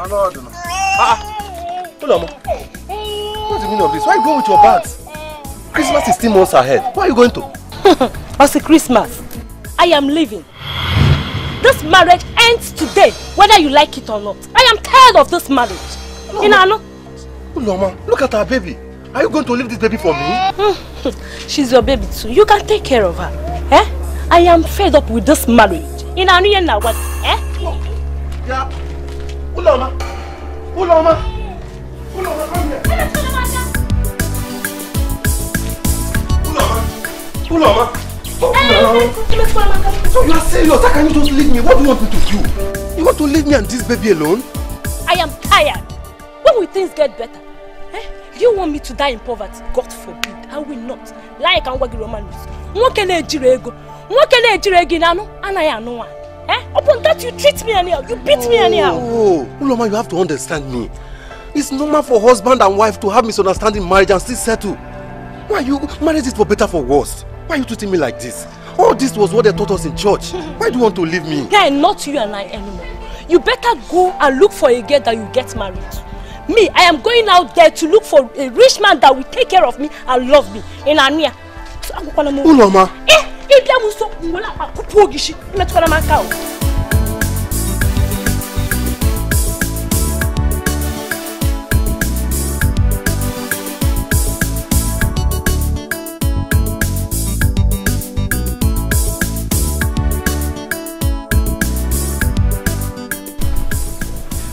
Uloma, what's the meaning of this? Why are you going with your bags? Christmas is 3 months ahead. Where are you going to? What's the Christmas? I am leaving. This marriage ends today, whether you like it or not. I am tired of this marriage. Uloma, look at our baby. Are you going to leave this baby for me? She's your baby too. You can take care of her. Eh? I am fed up with this marriage. Nigerian Nollywood, eh? Yeah. Uloma, come here. Uloma. So you are serious? How can you just leave me? What do you want me to do? You want to leave me and this baby alone? I am tired. When will things get better? Eh? You want me to die in poverty? God forbid. I will not. Like Oguegbu Romanus. Upon that you treat me anyhow. You beat me anyhow. Oh, Uloma, you have to understand me. It's normal for husband and wife to have misunderstanding marriage and still settle. Why you married it for better for worse? Why are you treating me like this? All this was what they taught us in church. Why do you want to leave me? Yeah, not you and I anymore. You better go and look for a girl that you get married to. Me, I am going out there to look for a rich man that will take care of me and love me. In Ania. Uloma.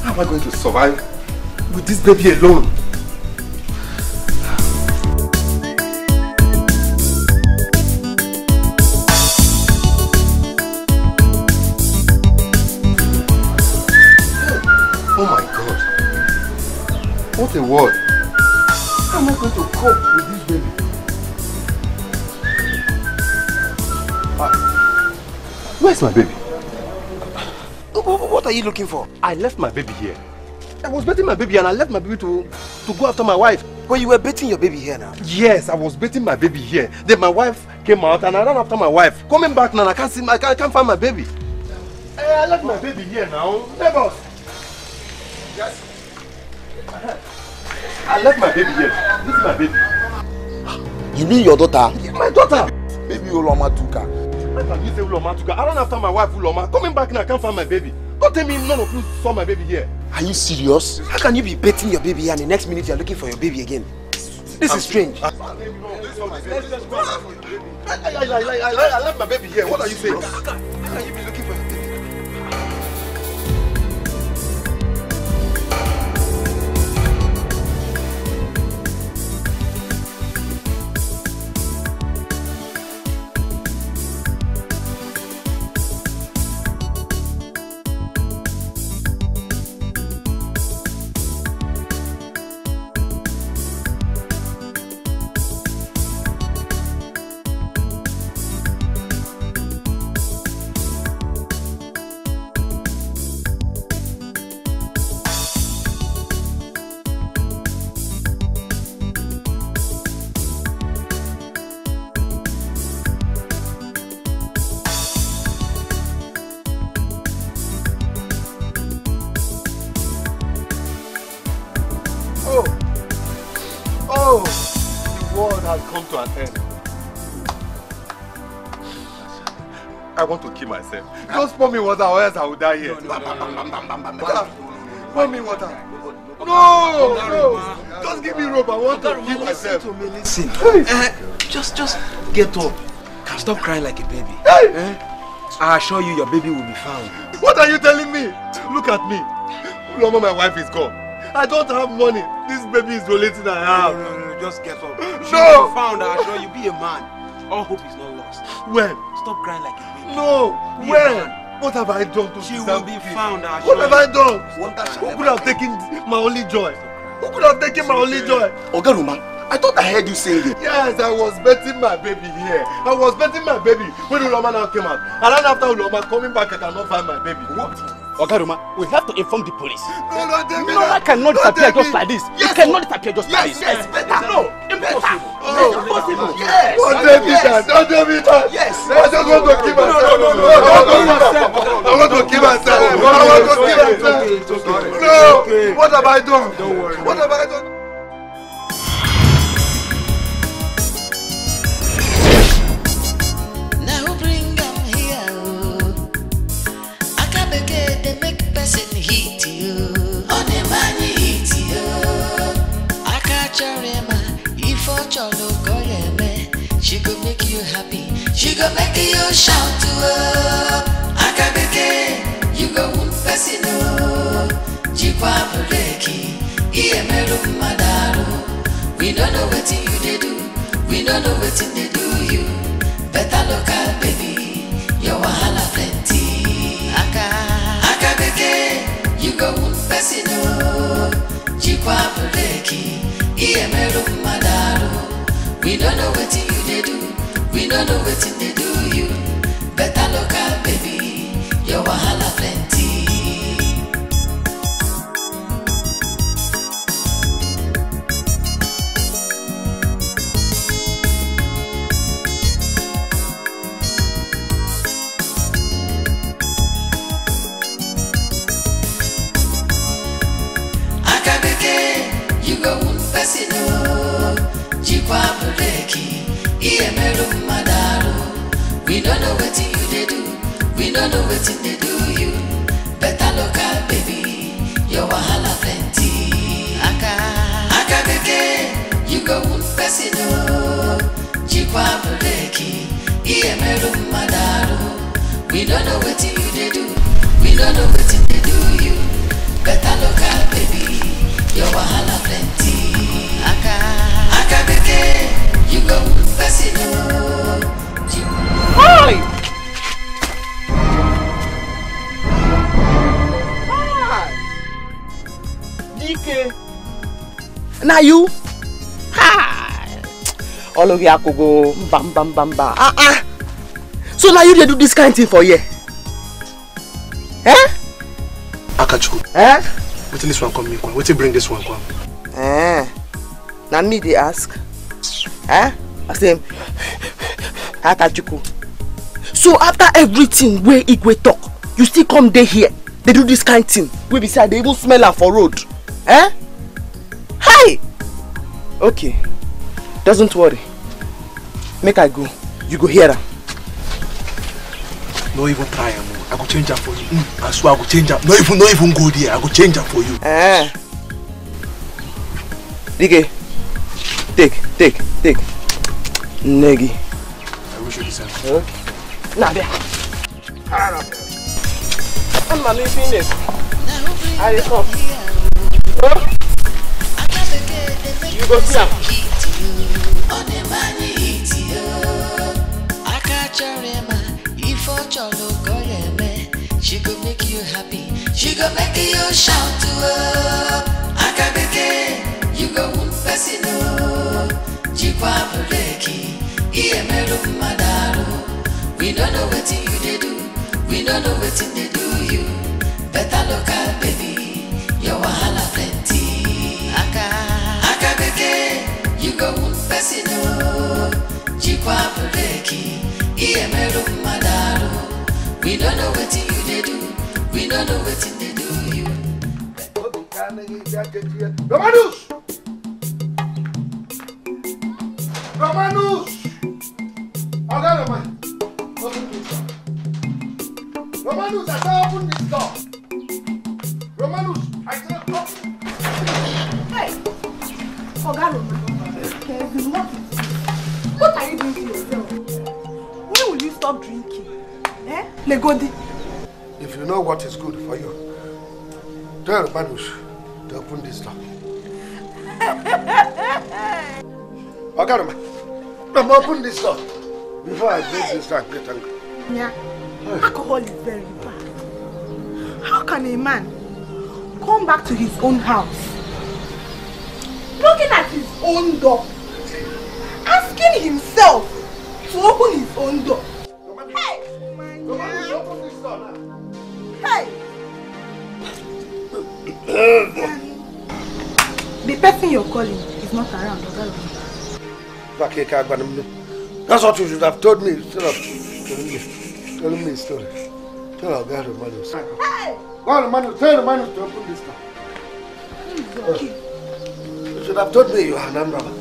How am I going to survive with this baby alone? Oh my God. What a word. How am I going to cope with this baby? Where's my baby? What are you looking for? I left my baby here. I was bathing my baby and I left my baby to go after my wife. Well, you were bathing your baby here now? Yes, I was bathing my baby here. Then my wife came out and I ran after my wife. Coming back now, I can't find my baby. I left my baby here now. Neighbors. Yes. I left my baby here. This is my baby. You mean your daughter? My daughter. Baby Uloma took her. Why can you say Uloma took her? I ran after my wife Uloma. Coming back now, I can't find my baby. Don't tell me none of you saw my baby here. Are you serious? How can you be bathing your baby here and the next minute you're looking for your baby again? This is strange. I left my baby here. What are you saying? How can you be looking for your baby? I want to kill myself. Just pour me water or else I will die here. Pour me water. No! Just give me rope. I want to kill myself. Listen. Just get up. Stop crying like a baby. I assure you your baby will be found. What are you telling me? Look at me. Uloma, my wife is gone. I don't have money. This baby is the only thing I have. No, just get up. She will be found. I assure you, be a man. All hope is not lost. When? Stop crying like a baby. No! When? What have I done to she will be found? What have I done? Who could have taken my only joy? Who could have taken my only joy? Ogaruma, I thought I heard you saying it. Yes, I was betting my baby here. I was betting my baby when Uloma now came out. And then after Uloma coming back, I cannot find my baby. What? Ogaruma, we have to inform the police. No, David. No, I cannot disappear just like this. Yes. You cannot disappear just like this. Yes, better. No, impossible. Oh. Impossible. Yes. Don't tell me that. Don't tell me that. Yes. I just want to kill myself. I want to kill myself. No! What have I done? Don't worry. What have I done? Now bring them here. Akabeke, they make person hit you. On the money hit you. Akacharema, if Watch Okojie, she go make you happy. She go make you shout to her. Akabeke, you go one person. Jikwa breki, iemelu madaru. We don't know what you they do. We don't know what they do you. Better look at baby, your wahala plenty. Akabeke, you go one person. Jikwa breki, iemelu madaru. We don't know what you they do. We don't know what they do you. Better look at baby, your wahala plenty. You go one person, Jikwa breki, iemelu madaru. We don't know what you they do. We don't know what they do you. Better look at baby, your wahala plenty. Akabeke, you go one person, Jikwa breki, iemelu madaru. We don't know what you they do. We don't know what they do you. Better look at baby, your wahala plenty. Akabeke, you go person. Hi! Hi! Dikeh! Now you? Hi! All of you go bam bam bam bam. So now you dey do this kind of thing for you? Eh? Akachuku. Eh? Wait till this one come, wait till bring this one come. Now me they ask. I say, Akachuku. So after everything where Igwe talk, you still come there here. They do this kind of thing. We beside they even smell her for road. Hi! Okay. Doesn't worry. Make I go. You go here. No even try, I go change her for you. I swear I go change her. No even go there. I go change her for you. Dikeh. Take. Negi. I wish you the same. Okay. Now there. I'm not leaving it. I come. You go see her. On the money hit you. Akacharema, if Watch Okojie, she go make you happy. She go make you shout to her. Akabeke, you go one person. Jikwa breki, iemelu madaru. We don't know what you they do. We don't know what they do you. Better look at baby, your wahala plenty. Akabeke, you go one person. Jikwa breki, iemelu madaru. We don't know what you they do. We don't know what they do you. Romanus! Roman! Open this door. Romanus, I said open this door. Romanus, I said open. Hey! Roman. What are you doing to yourself? When will you stop drinking? Legodi. If you know what is good for you, tell Romanus to open this door. Roman. Open this door before I break this and get angry. Yeah. Alcohol is very bad. How can a man come back to his own house, knocking at his own door, asking himself to open his own door? Hey! Roman, open this door now. Hey! The person you're calling is not around, That's what you should have told me instead of telling me a story. Tell our guy Romanos. Hey! Tell Romanos to open this door. You should have told me you are an armed robber.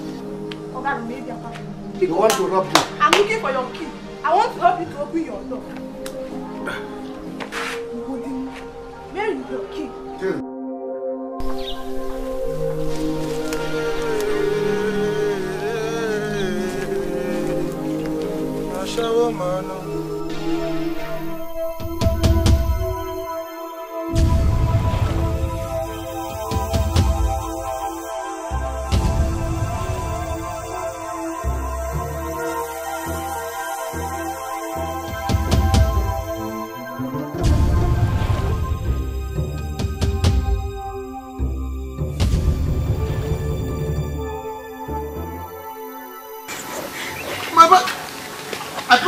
You want to rob me? I'm looking for your key. I want to help you to open your door. Where is your key? Tell me.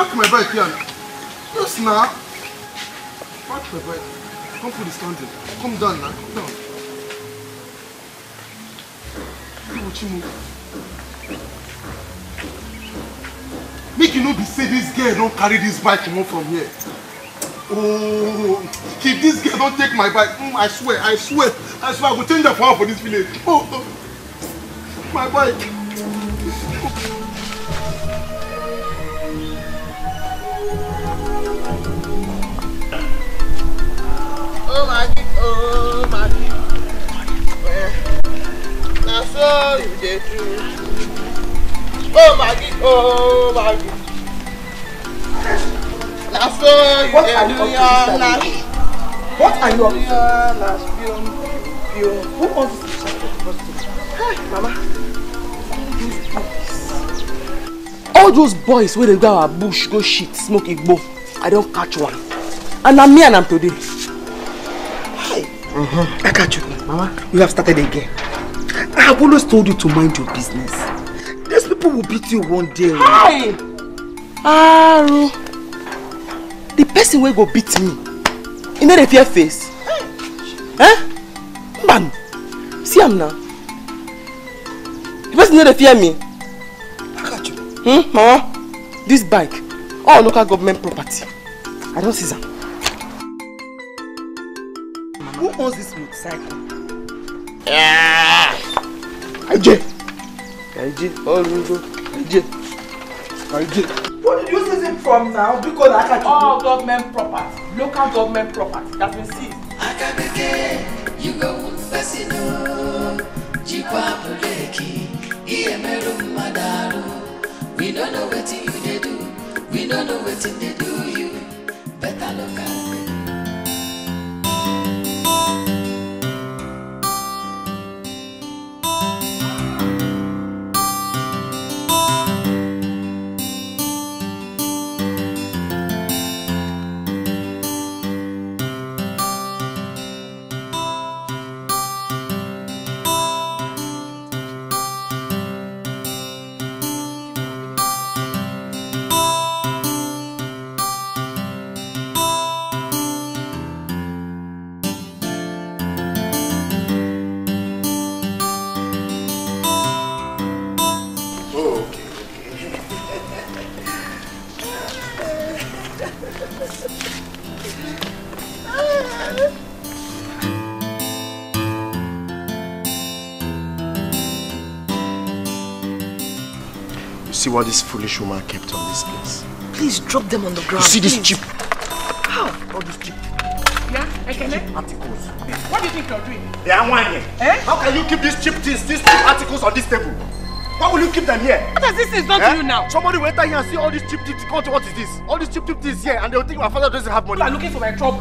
My bike here. Yes, now. Park my bike. Come put the standing. Come down now. Come down. Make you know be say this girl don't carry this bike from here. Oh, if this girl don't take my bike, I swear, I will change the power for this village. Oh, my bike. Oh my that's all you did do. Oh my that's all you did do. What are you up to? Who wants to Hi, Mama. All those boys where they go our bush, go shit, smoke Igbo. I don't catch one. And I'm me and I'm today. I catch you, Mama. You have started again. I have always told you to mind your business. These people will beat you one day. Hi! Aro. The person will go beat me. You know the fear face? Eh? Man, see him now. The person know the fear me. I catch you. Mama, this bike, all local government property. I don't see them. Who owns this motorcycle? IJ. What did you seize it from now? Because I catch you. All government property, local government property that's been seized. You go Fasino, Jipa Puleki, Iemeru Madaru. We don't know what you they do. We don't know what they do you. Better look at me. See what this foolish woman kept on this place. Please drop them on the ground. You see this cheap? How? All these cheap articles. What do you think you're doing? They are whining. Eh? How can you keep these cheap things, these cheap articles on this table? Why will you keep them here? What has this thing done to you now? Somebody will enter here and see all these cheap things. What is this? All these cheap things here, and they will think my father doesn't have money. People are looking for my trouble.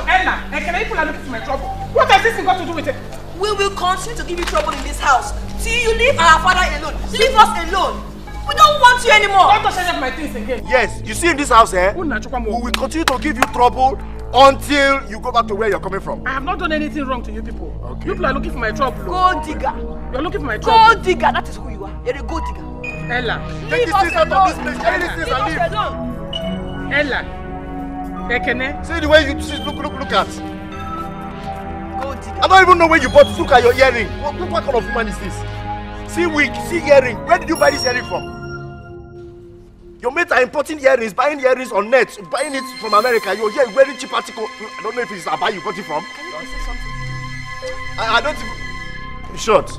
Ella, people are looking for my trouble. What has this thing got to do with it? We will continue to give you trouble in this house till you leave our father alone. Leave us alone. We don't want you anymore. Don't touch any of my things again. Yes, you see in this house, we will continue to give you trouble until you go back to where you're coming from. I have not done anything wrong to you people. Okay. People are looking for my trouble. Gold digger. You're looking for my trouble. Gold digger, that is who you are. You're a gold digger. Ella. Take this thing out of this place. Take these things and leave. Ella. Ekene. See the way you look at. Gold digger. I don't even know where you bought. Look at your earring. What kind of woman is this? See wig, see earring. Where did you buy this earring from? Your mates are importing earrings, buying earrings on net, buying it from America. You're here wearing cheap article. I don't know if it's Aba you got it from. Can you say something? I don't even... In short,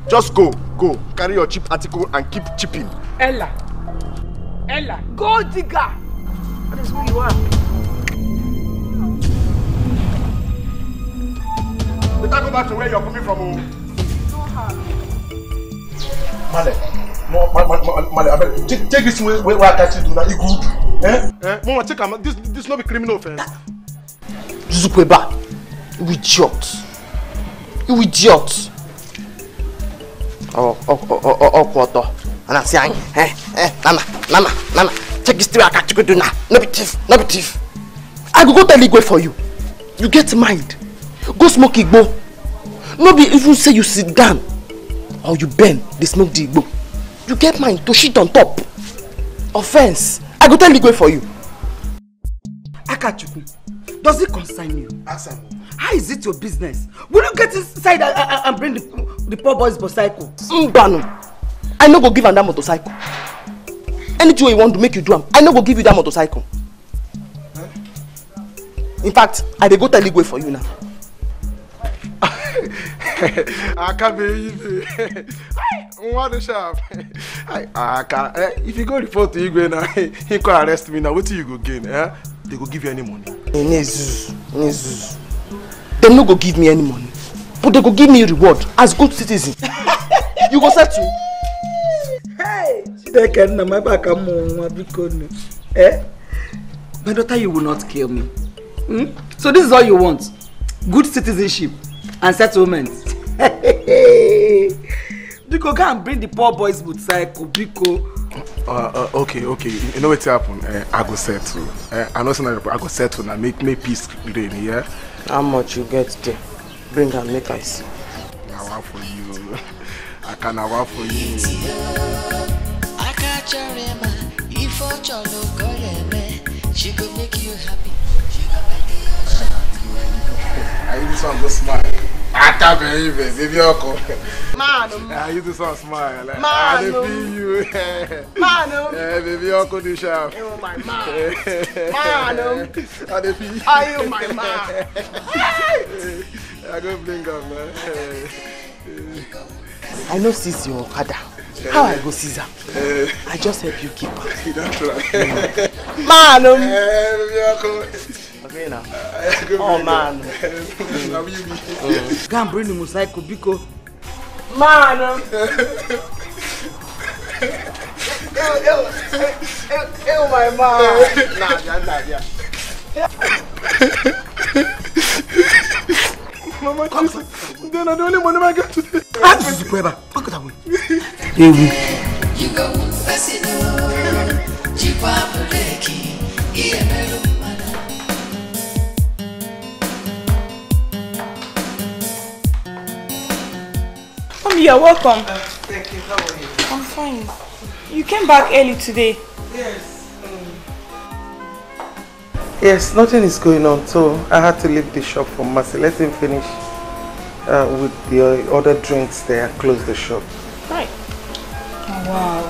just go, carry your cheap article and keep chipping. Ella, gold digger. That is who you are. Better go back to where you're coming from. Male, take this way where I catch you do that. You good? Mama, take him. This not be criminal offense. Zukweba, you idiot. You idiot. Quarter. And I say, Nana, take this way I catch you do now. No be thief. I go tell Igwe for you. You get mind. Go smoke Igbo. No be even say you sit down or you bend, they smoke the Igbo. You get mind to shit on top. Offense. I go tell Igwe for you. Akachuku, does it concern you? Ask him. How is it your business? Will you get inside and bring the poor boy's motorcycle? Mbano. I no go give him that motorcycle. Anything you want to make you do, I no go give you that motorcycle. In fact, I dey go tell Igwe for you now. I can't believe it. What a sharp. If you go report to Igwe now, he can arrest me now. What do you go gain? They go give you any money. Nezus. They no go give me any money, but they go give me a reward as good citizen. You go settle. Hey, my back my daughter, you will not kill me. So this is all you want? Good citizenship and settlement. Biko, go and bring the poor boy's motorcycle, Biko. Okay. You know what's happened? I go settle. I know something. I go settle and make peace reign. Yeah. How much you get there? Bring and make I see. I want for you. I can work for you. She go make you happy. I use one go smile. I can't believe it, baby. I use this one smile. I feel you. Baby, Uncle do sharp. Oh my man. I feel you. Are you my man? I go bring up, man. I know seize your father. How I go seize her? I just help you keep her. You don't try. Baby, Uncle. okay now. Oh man. Go and bring the motorcycle, Biko. Oh my man. Mama, then I the only money I got today. That's Zukweba. Look at that way. You go fascino. Jipa breki. Iemelo mana. Mommy, you're welcome. Thank you. How are you? I'm fine. You came back early today. Yes. Yes, nothing is going on, so I had to leave the shop for Mercy. Let him finish with the other drinks there and close the shop. Right. Oh, wow.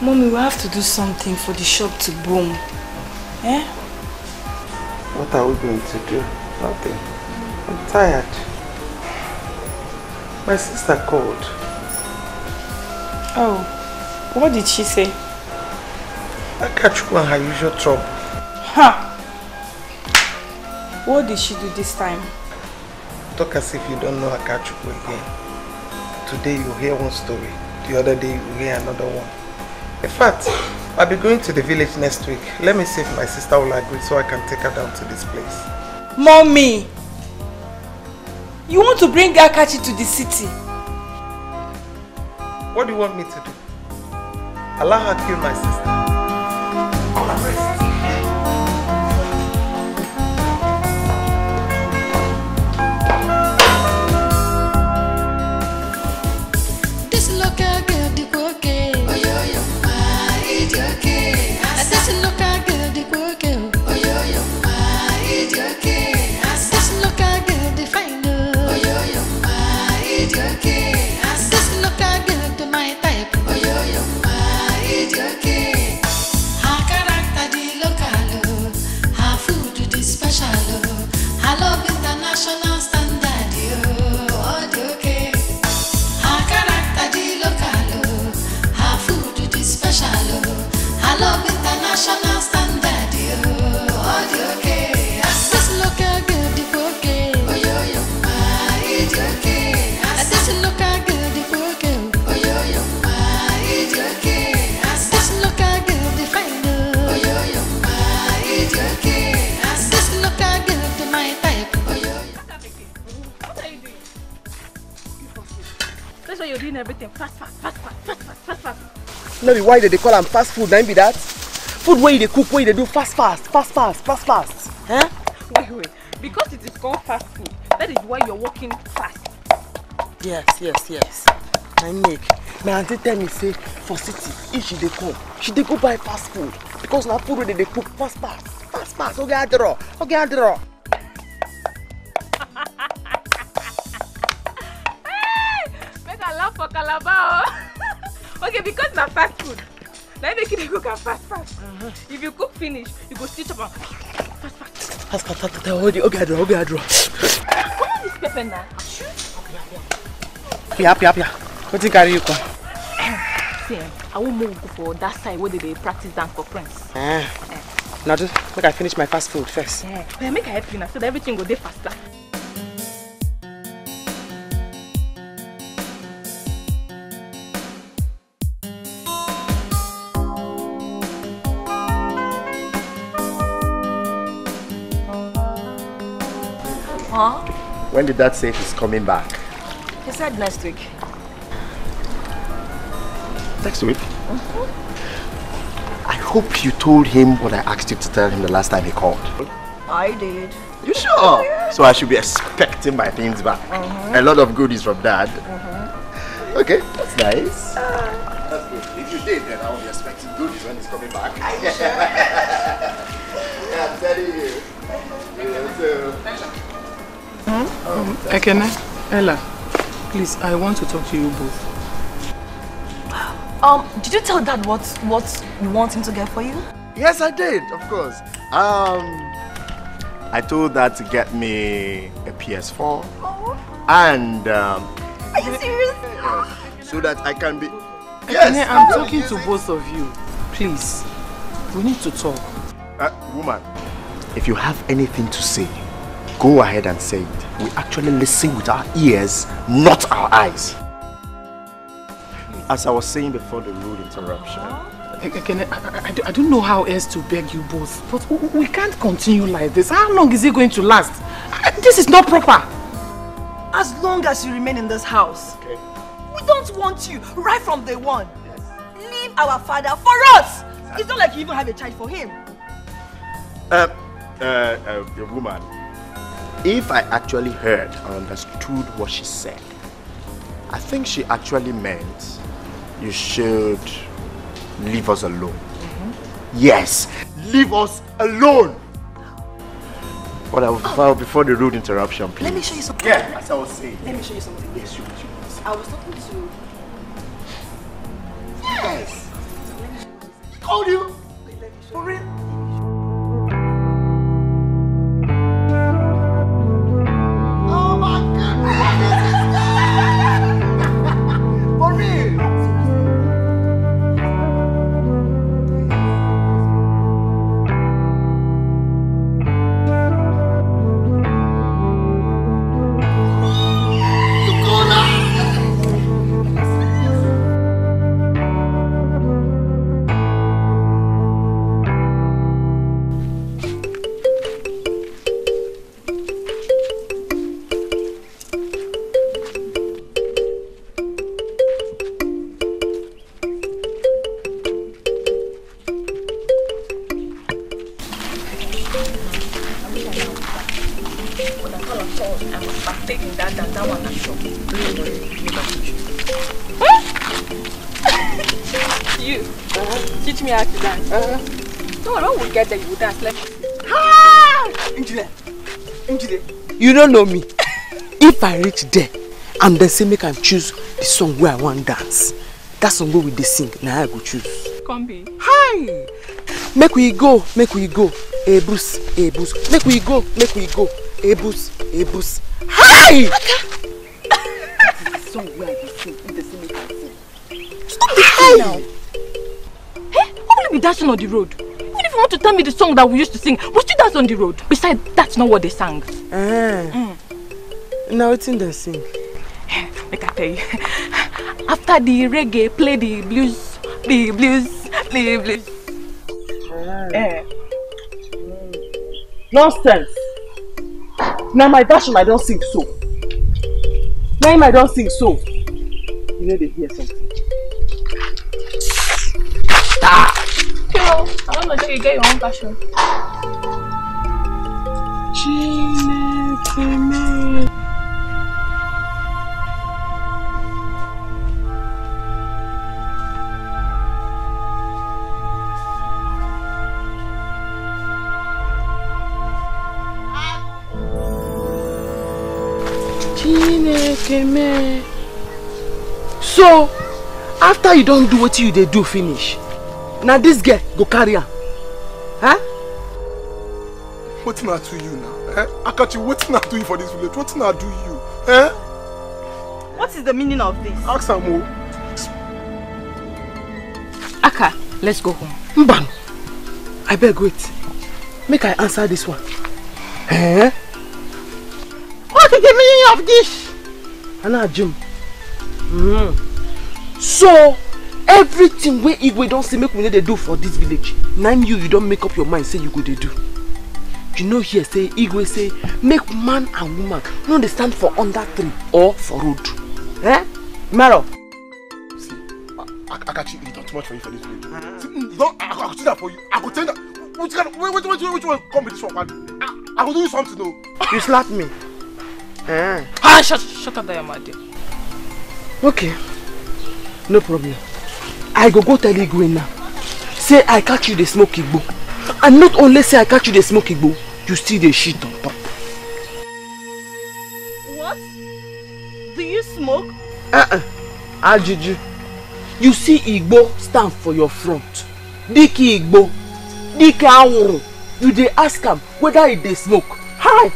Mommy, we have to do something for the shop to boom. Eh? What are we going to do? Nothing. I'm tired. My sister called. Oh, what did she say? I catch you on her usual trouble. Huh. What did she do this time? Talk as if you don't know Akachuku again. Today you hear one story, the other day you hear another one. In fact, I'll be going to the village next week. Let me see if my sister will agree so I can take her down to this place. Mommy! You want to bring Akachi to the city? What do you want me to do? Allow her to kill my sister. This local girl, the okay. Oh, yo, my idiot. This local girl, the okay. Oh, yo, my idiot. This local girl, the fine. Oh, yo, my idiot. This local girl, the my type. Oh, yo, my idiot. you're doing everything fast. No, why they call them fast food? Now be that food where they cook, where they do fast. Huh? Wait. Because it is called fast food, that is why you're working fast. Yes. I make. My auntie tell me say for city, if she dey go buy fast food because now food where they cook fast. Okay, draw. Make a laugh for Calabar. Okay, because na fast food. Now make it cook and fast. If you cook finish, you go stitch up fast. Fast. Okay, I draw. Come on, this pepper now. Pia. What you carry you come? See, I won't move for that side where they practice dance for friends. Now just make I finish my fast food first. Yeah, make I help you now so that everything go there faster. Huh? When did Dad say he's coming back? He said next week. Next week? I hope you told him what I asked you to tell him the last time he called. I did. You sure? So I should be expecting my things back. A lot of goodies from Dad. Okay, that's nice. That's good. If you did, then I will be expecting goodies when he's coming back. Are you sure? Yeah, I'm telling you. Ekene, Ella, please, I want to talk to you both. Did you tell Dad what you want him to get for you? Yes, I did, of course. I told Dad to get me a PS4 and Are you serious? so that I can be. Ekene, I'm talking to both of you. Please, we need to talk. Woman, if you have anything to say, go ahead and say it. We actually listen with our ears, not our eyes. As I was saying before the rude interruption. Ekene, I don't know how else to beg you both, but we can't continue like this. How long is it going to last? This is not proper. As long as you remain in this house. Okay. We don't want you right from day one. Yes. Leave our father for us. It's not like you even have a child for him. Woman, if I actually heard or understood what she said, I think she actually meant you should leave us alone. Yes, leave us alone. But before the rude interruption, please. Let me show you something. Yeah, as I was saying. Let me show you something. Yes, you. I was talking to... Yes. Called you? For real? Oh my goodness! For real? You don't know me. If I reach there and they say make I choose the song where I want dance, that song where we they sing, now I go choose. Come be. Hi! Make we go. Hey Bruce. Make we go. Hey Bruce. Hi! The song where I go sing, if they say make I sing. Stop this thing now. Hey, why will you be dancing on the road? Even if you want to tell me the song that we used to sing, we still dance on the road. Besides, that's not what they sang. Now it's in the sing. Make I tell you. After the reggae, play the blues. Nonsense. Now my version I don't sing so. You know they hear something. Yo, I don't know if you get your own passion. So, after you don't do what you they do finish, now this girl go carry her. Huh? What can I do you now? Eh? Akachi, what can I do you for this village? What can I do you? Eh? What is the meaning of this? Ask Amo. Aka, let's go home. Mbam, I beg wait. Make I answer this one. Eh? What is the meaning of this? Anna Jim. So everything where Igwe don't say make we need to do for this village. Now you don't make up your mind say you go to do. You know here say Igwe say make man and woman no they stand for under tree or for road. Eh? Maro. See, Akachi, it's not too much for you for this village. See, don't, I could do that for you. I could tell that. Which one come with this one? I will do you something though. You slap me. Shut up there, my dear. Okay. No problem. I go tell Igwe now. Say I catch you the smoke Igbo. And not only say I catch you the smoke Igbo, you see the shit on top. What? Do you smoke? Ajiju. You see Igbo stand for your front. Dikeh Igbo. Dikeh Awuru. You dey ask him whether he dey smoke. Hi,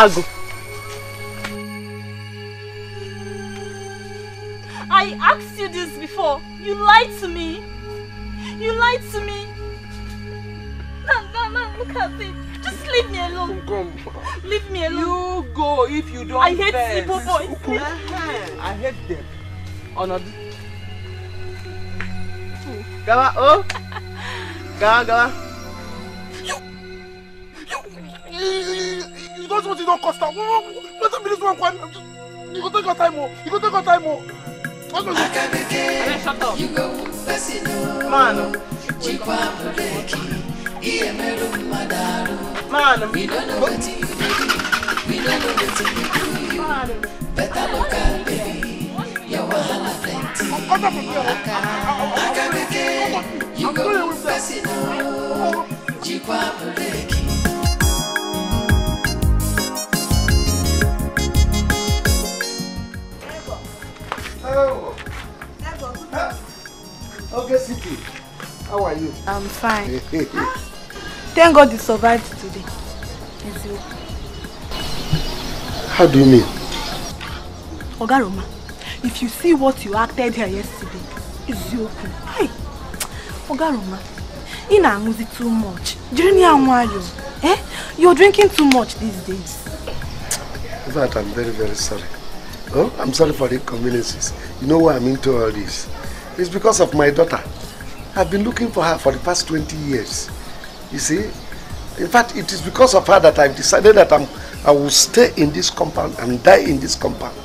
Ago. I asked you this before. You lied to me. You lied to me. No, look at it. Just leave me alone. Come. Leave me alone. You go if you don't. I hate Igbo boys. I hate them. Honor. Gawa, oh. Gawa. You don't want to don't cost out. Let them be this one. You go take your time more. You go take your time more. Shut up. Man. Man. We don't know what you do. We don't know what you do. Better look at baby. Your wahala plenty. Akabeke, you go passing on. Jikwa Puleki. Okay, City. How are you? I'm fine. Thank God you survived today. How do you mean? Ogaroma, if you see what you acted here yesterday, it's you. Hey, Ogaroma, you're not moving too much. You're drinking too much these days. In fact, I'm very, very sorry. Oh, I'm sorry for the inconveniences. You know why I'm into all this? It's because of my daughter. I've been looking for her for the past 20 years. You see? In fact, it is because of her that I've decided that I will stay in this compound and die in this compound.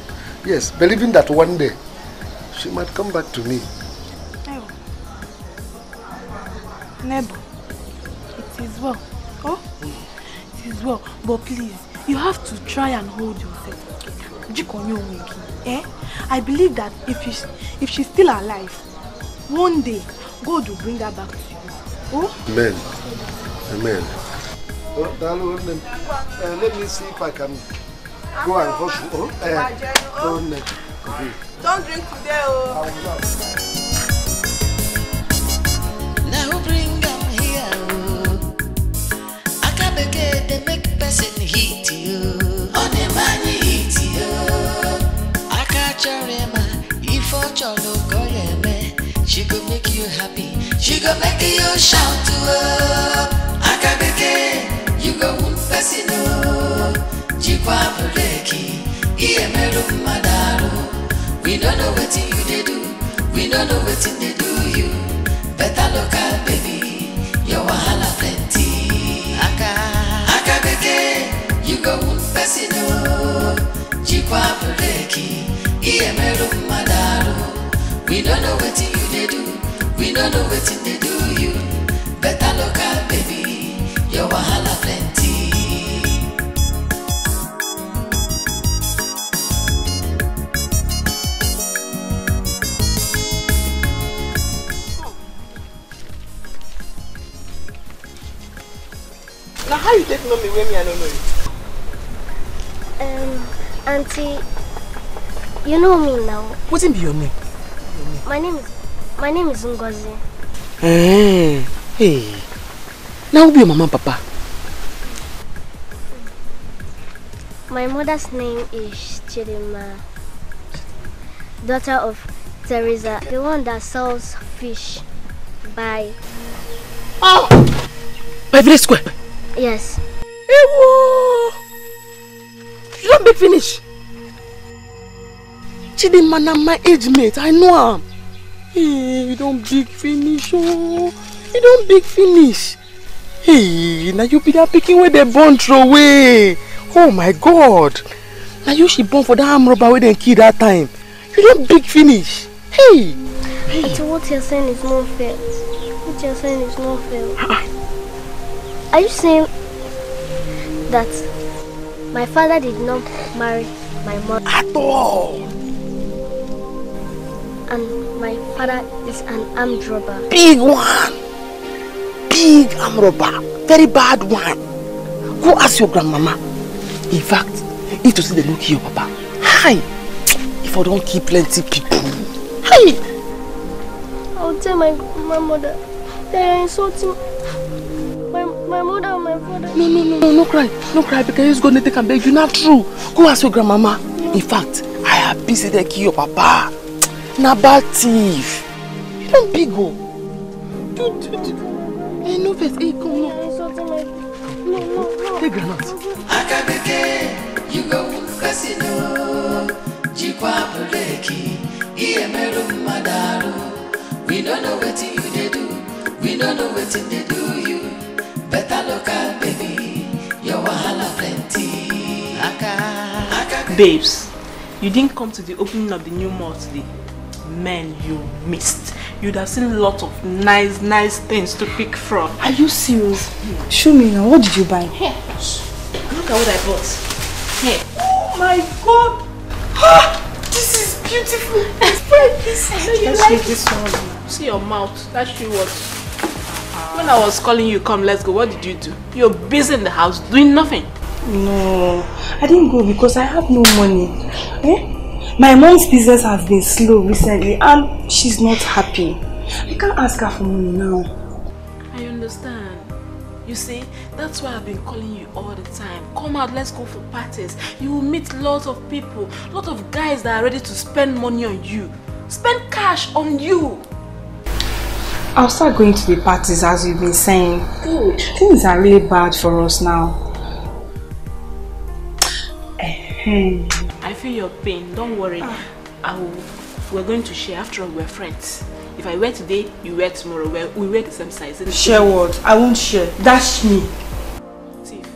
Yes, believing that one day she might come back to me. Nebo, it is well. Oh, it is well. But please, you have to try and hold yourself. I believe that if she's still alive, one day God will bring her back to you. Oh? Amen. Amen. Oh, darling, let me see if I can go and hustle. Don't drink today, oh. Now bring them here. Akabeke, they make person hit you. On the money hit you. Akacharema, if Watch Okojie, she go make you happy. She go make you shout to her. Akabeke, you go wound person. Jikwa Puleki, Iemero Madaru. We don't know what you they do. We don't know what they do you. Better look at baby. Your wahala plenty. Akabeke, you go wound person. Jikwa Puleki, Iemero Madaru. wetin they do you. Better look out, baby. Your wahala plenty. Now how you take know me when me I don't know you? Auntie, you know me now. What's be your name? My name is Ngozi. Hey. Now who be your mama and papa? My mother's name is Chidima, daughter of Teresa, the one that sells fish by Village Square. Yes. Ewo! You don't big finish. Chidima na my age mate, I know him. Hey, you don't big finish, oh. You don't big finish. Hey, now you be that picking where they born throw away. Oh my God. Now you she born for that arm robber where they kill that time. You don't big finish. Hey. So what you're saying is not fair. What you're saying is not fair. Are you saying that my father did not marry my mother? At all. And my father is an armed robber. Big one. Big armed robber. Very bad one. Go ask your grandmama. In fact, if to see the look here, papa. Hi. If I don't keep plenty people. Hi. I'll tell my mother. They are insulting my mother and my father. No cry. No cry because he's going to take and beg you. Not true. Go ask your grandmama. In fact, I have busy the key your papa. Na bad thief. You don't big go. Hey, no face. Hey, come on. No. Take granite. Akabeke, you go casino. Jikwa buleki, iemeru madaru. We don't know what you they do. We don't know what they do you. Better look out, baby. Your wahala plenty. Babes, you didn't come to the opening of the new mall today. Man, you missed. You'd have seen a lot of nice things to pick from. Are you serious? Show me now. What did you buy? Here. Look at what I bought. Here. Oh my God! Ah, this is beautiful. It's very beautiful. Let's take this one. See your mouth. That's you what. When I was calling you, come, let's go. What did you do? You're busy in the house doing nothing. No, I didn't go because I have no money. My mom's business has been slow recently and she's not happy. I can't ask her for money now. I understand. You see, that's why I've been calling you all the time. Come out, let's go for parties. You will meet lots of people, lots of guys that are ready to spend money on you. Spend cash on you. I'll start going to the parties as you've been saying. Good. Things are really bad for us now. I feel your pain, don't worry. We're going to share, after all we're friends. If I wear today, you wear tomorrow. We wear the same size. Share what? I won't share. Dash me. Thief.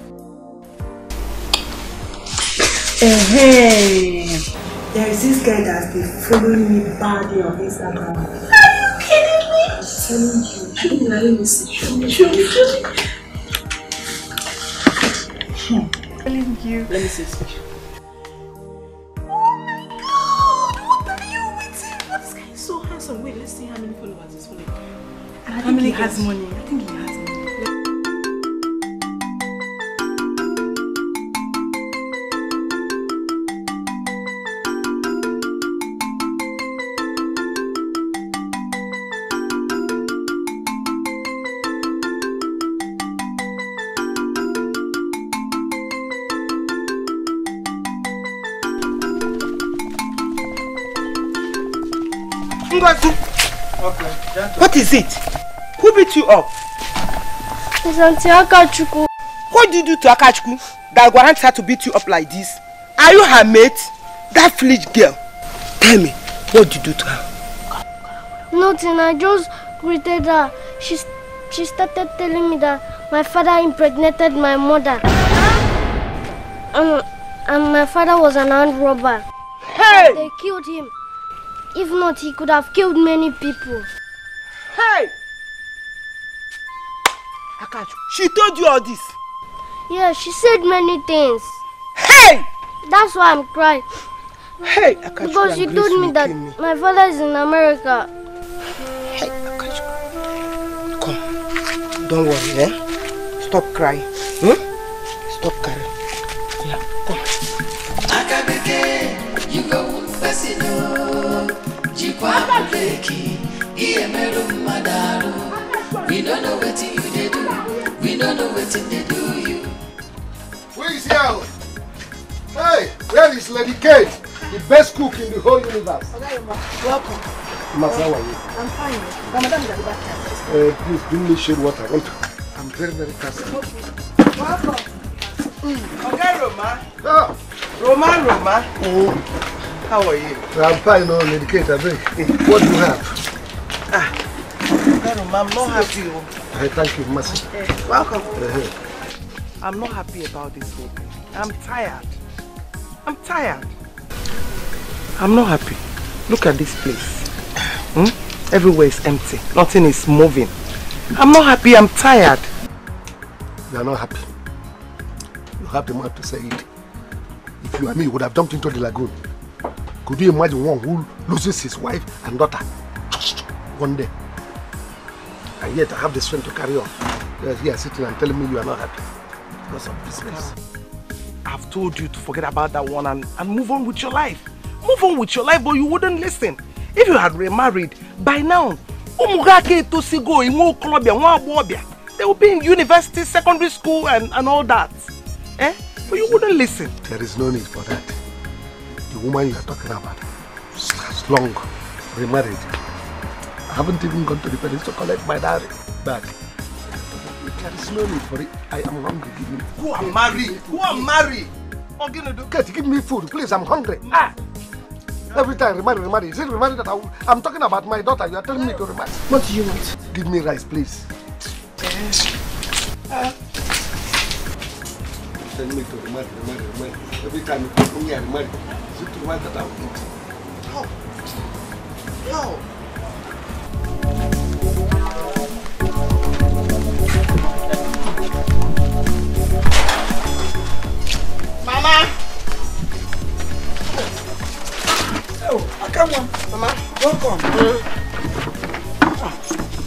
There is this guy that's been following me badly on Instagram. Are you kidding me? I'm telling you. Show me, let me see. Show me. Telling you. Let me see this picture. Wait, let's see how many followers he's following. I think he has money. What is it? Who beat you up? It's Auntie Akachuku. What did you do to Akachuku that warrants her to beat you up like this? Are you her mate? That foolish girl. Tell me, what did you do to her? Nothing, I just greeted her. She started telling me that my father impregnated my mother. And my father was an armed robber. Hey! They killed him. If not, he could have killed many people. Hey! Akachu, she told you all this? Yeah, she said many things. Hey! That's why I'm crying. Hey, Akachu, because she told me that my father is in America. Hey, Akachu. Come. Don't worry, eh? Stop crying. Stop crying. Yeah, come. Akabeke, you go Fasino. Jikwa Bleki, Iemero Madaro. We don't know what you they do. We don't know what they do you. Where is here? Hey, where is Lady Kate? The best cook in the whole universe. Welcome. Mas, how are you? I'm fine. Ramadan is at the back. Please bring me shade water. I'm very, very thirsty. Welcome. Okay, Roma. Ah. Roma. How are you? I'm fine, no, Lady Kate. I think. What do you have? Roma, I'm not happy. Hey, thank you, Mercy. Welcome. I'm not happy about this whole thing. I'm tired. I'm not happy. Look at this place. Everywhere is empty. Nothing is moving. I'm not happy. I'm tired. You are not happy. You have the mouth to say it. If you and me would have jumped into the lagoon, could you imagine one who loses his wife and daughter one day? And yet I have the strength to carry on. You are here sitting and telling me you are not happy because of business. I've told you to forget about that one and move on with your life. Move on with your life, but you wouldn't listen. If you had remarried, by now, they will be in university, secondary school and all that. But you wouldn't listen. There is no need for that. The woman you are talking about has long remarried. I haven't even gone to the parents to collect my dowry back. There is no need for it. I am hungry. Give me food. Who are married? Kate, give me food, please. I'm hungry. Every time remarry. Is it remarry that I'm talking about my daughter? You are telling me to remarry. What do you want? Give me rice, please. Tell me to remarry. Every time you come here and remarry, is it the one that I will eat? No. Mama! Oh, I come on. Mama, welcome.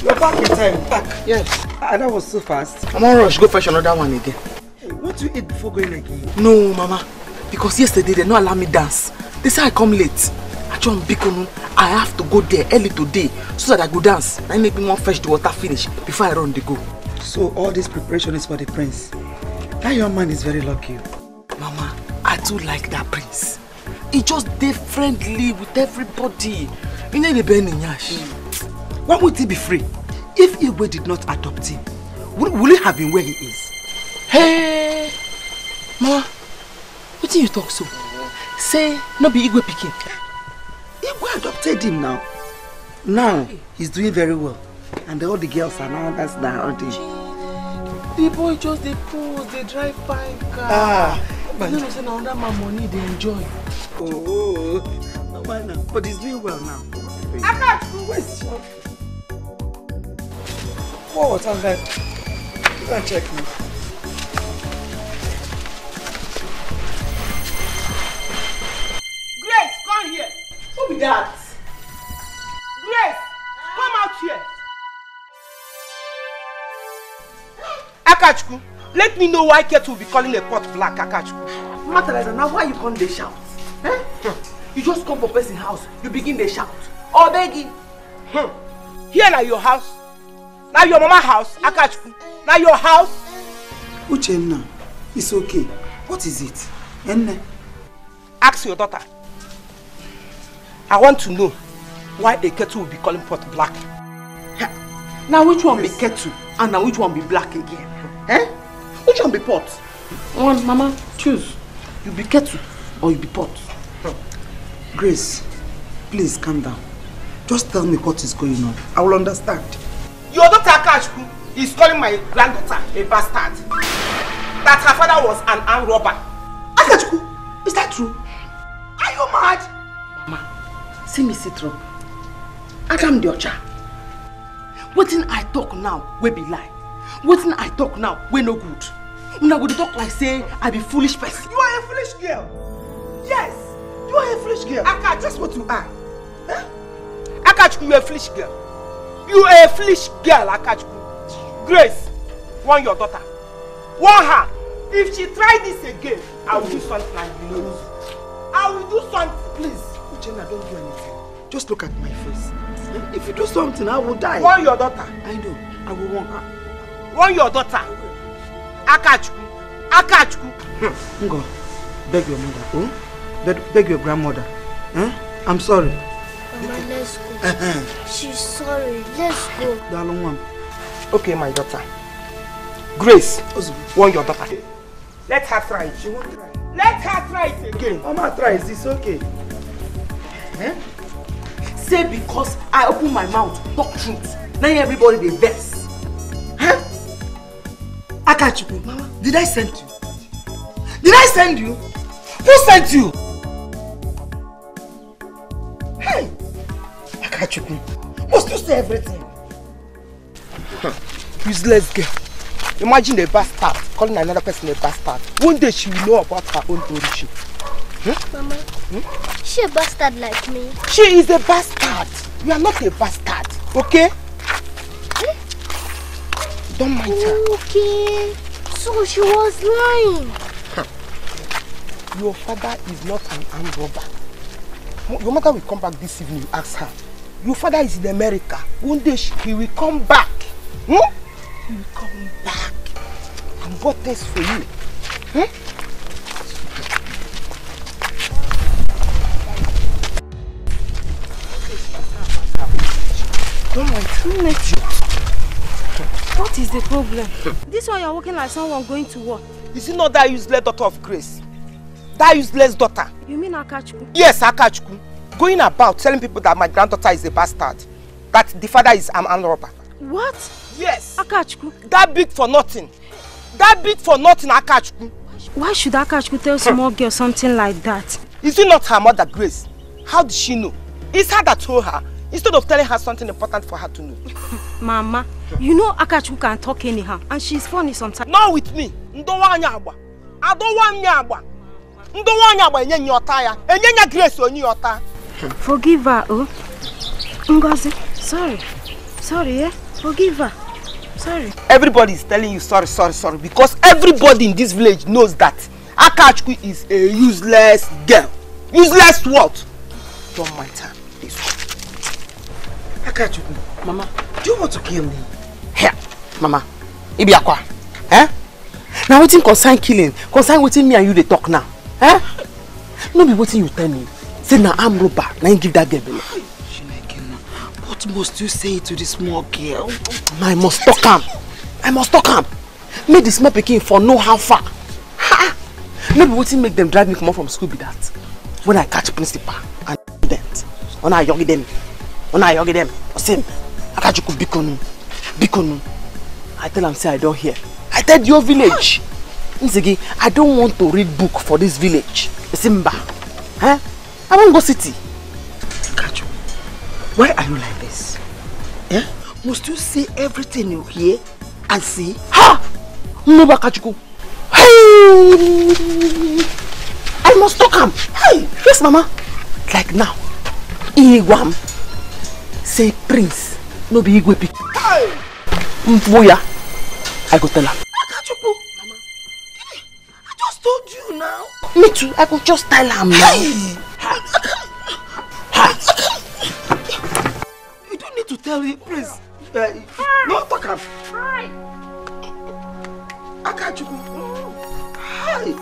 You're back in time. Back. Yes. That was so fast. I'm on rush. Go fetch another one again. Hey, what do you eat before going again? No, Mama. Because yesterday they don't allow me dance. They say I come late. I have to go there early today so that I go dance. I make me want fetch the water finish before I run the go. So all this preparation is for the prince. That young man is very lucky. Mama, I do like that prince. He just stay friendly with everybody. He ain't a burning yash. Why would he be free? If Igwe did not adopt him, will he have been where he is? Hey, Mama, what do you talk so? Say, no be Igwe picking. Igwe adopted him now. Now, he's doing very well. And all the girls are now that's around him. The boy just they pose, they drive by car. But you know, say now that my money they enjoy. Oh, no why now? But he's doing well now. I can't where's your... What's on that? You can check me. Grace, come here. Who be that? Grace, come out here. Akachku, let me know why Kate will be calling a pot black, Akachku. Matter like that, now why you come they shout? You just come for person's house, you begin they shout. Oh, begging. Here now your house. Now your mama house, Akachku. Now your house. Uchenna, it's okay. What is it? Enne? Ask your daughter. I want to know why a kettle will be calling pot black. Now which one be kettle and now which one be black again? Which one be pot? One, Mama, choose. You be kettle or you be pot. Grace, please calm down. Just tell me what is going on. I will understand. Your daughter Akachku is calling my granddaughter a bastard. That her father was an armed robber. Akachku, is that true? Are you mad? Mama, see me sit up. Adam Diocha. What thing I talk now will be lie. Wetin I talk now, we no good. Una go talk like say I be foolish person. You are a foolish girl. Yes, you are a foolish girl. Aka, that's what you are. Huh? Akachukwu, you are a foolish girl. You are a foolish girl, Akachukwu. Grace, warn your daughter. Warn her. If she try this again, I will do something like you know. I will do something, please. Uchenna, don't do anything. Just look at my face. If you do something, I will die. Warn your daughter. I know. I will warn her. Warn your daughter. Akachukwu. Akachukwu. Ngo, beg your mother. Oh? Beg your grandmother. Huh? I'm sorry. Mama, let's go. She's sorry. Let's go. Okay, my daughter. Grace, warn your daughter. Let her try it. She won't try. Let her try it again. Mama tries. It's okay. Eh? Say because I open my mouth, talk truth. Now everybody they vex. Huh? Akachukwu, Mama, did I send you? Did I send you? Who sent you? Hey! Akachukwu, must you say everything? Useless girl. Imagine a bastard calling another person a bastard. One day she will know about her own origin. Mama, she a bastard like me? She is a bastard. You are not a bastard, okay? Don't mind her. Okay. So she was lying. Your father is not an armed robber. Your mother will come back this evening, ask her. Your father is in America. One day he will come back. He will come back and bought this for you. Don't mind her. What is the problem? This one you're walking like someone going to war. Is it not that useless daughter of Grace? That useless daughter? You mean Akachukwu? Yes, Akachukwu. Going about telling people that my granddaughter is a bastard. That the father is an armed robber. What? Yes. Akachukwu? That big for nothing. That big for nothing, Akachukwu. Why should Akachukwu tell small girl something like that? Is it not her mother, Grace? How did she know? It's her that told her. Instead of telling her something important for her to know. Mama, you know Akachukwu can talk anyhow. And she's funny sometimes. Not with me. I don't want Nyagba. I don't want Nyagba. I don't want Nyagba in your tire. And Nyanya Grace on your tire. Forgive her, oh. Ngozi, sorry. Sorry, yeah? Forgive her. Sorry. Everybody is telling you sorry, sorry, sorry. Because everybody in this village knows that Akachukwu is a useless girl. Useless what? Don't mind her. Akachukwu, Mama, do you want to kill me? Here, Mama. Ibiakwa. Eh? Now waiting concern killing. Concern waiting me and you they talk now. Eh? No be waiting you tell me. Say now I'm robber. Now you give that girl belly. What must you say to this small girl? I must talk him. I must talk him. Make the small pikin for know how far. Ha! Maybe waiting make them drive me come out from school be that. When I catch principal and student. When I yogi them. When I yogi them. I say, Akachukwu bikonu. Bikonu. I tell them say I don't hear. I tell your village. I don't want to read book for this village. Simba. Huh? I won't go city. Akachukwu, why are you like this? Eh? Must you say everything you hear and see? Ha! No, Akachukwu. Hey! I must talk him. Hey! Yes, Mama. Like now. Igwam. Say Prince. No be Igwe pick. Hey! Mboya. I go tell her. Akachukwu. Mama. I just told you now. Me too. I could just tell her now. Hey! You don't need to tell him, please. No, talk him. Akachukwu. Hi.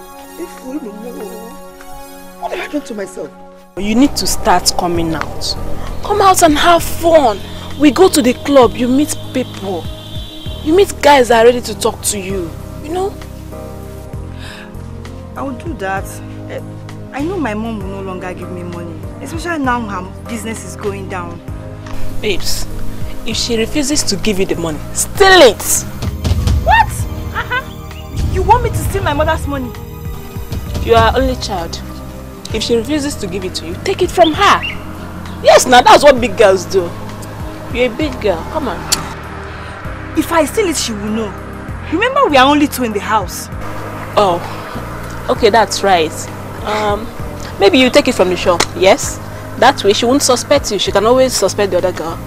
What happened to myself? You need to start coming out. Come out and have fun. We go to the club, you meet people. You meet guys that are ready to talk to you. You know? I will do that. I know my mom will no longer give me money. Especially now her business is going down. Babes, if she refuses to give you the money, steal it! What? You want me to steal my mother's money? You are only child. If she refuses to give it to you, take it from her. Yes, now that's what big girls do. You're a big girl. Come on. If I steal it, she will know. Remember, we are only 2 in the house. Oh, okay, that's right. Maybe you take it from the shop, yes? That way she won't suspect you. She can always suspect the other girl.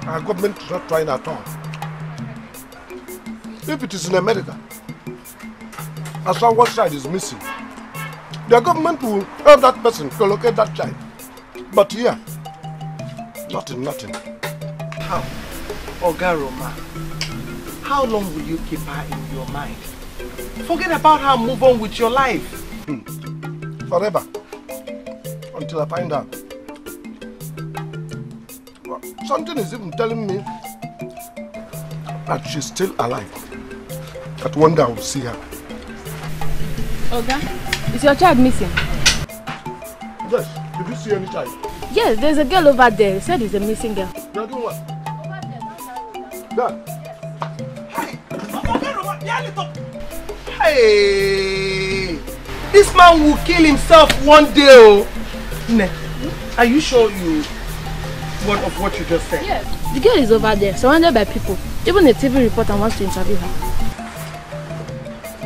Our government is not trying at all. If it is in America, as far as one child is missing, the government will help that person to locate that child. But here, nothing. How? Oga Roma, how long will you keep her in your mind? Forget about her, move on with your life. Forever. Until I find out. Something is even telling me that she's still alive. That one day I will see her. Oga, is your child missing? Yes. Did you see any child? Yes, there's a girl over there. They said it's a missing girl. You're doing what? There. Hey! This man will kill himself one day. Oh. Ne, are you sure you want of what you just said? Yes. The girl is over there, surrounded by people. Even a TV reporter wants to interview her.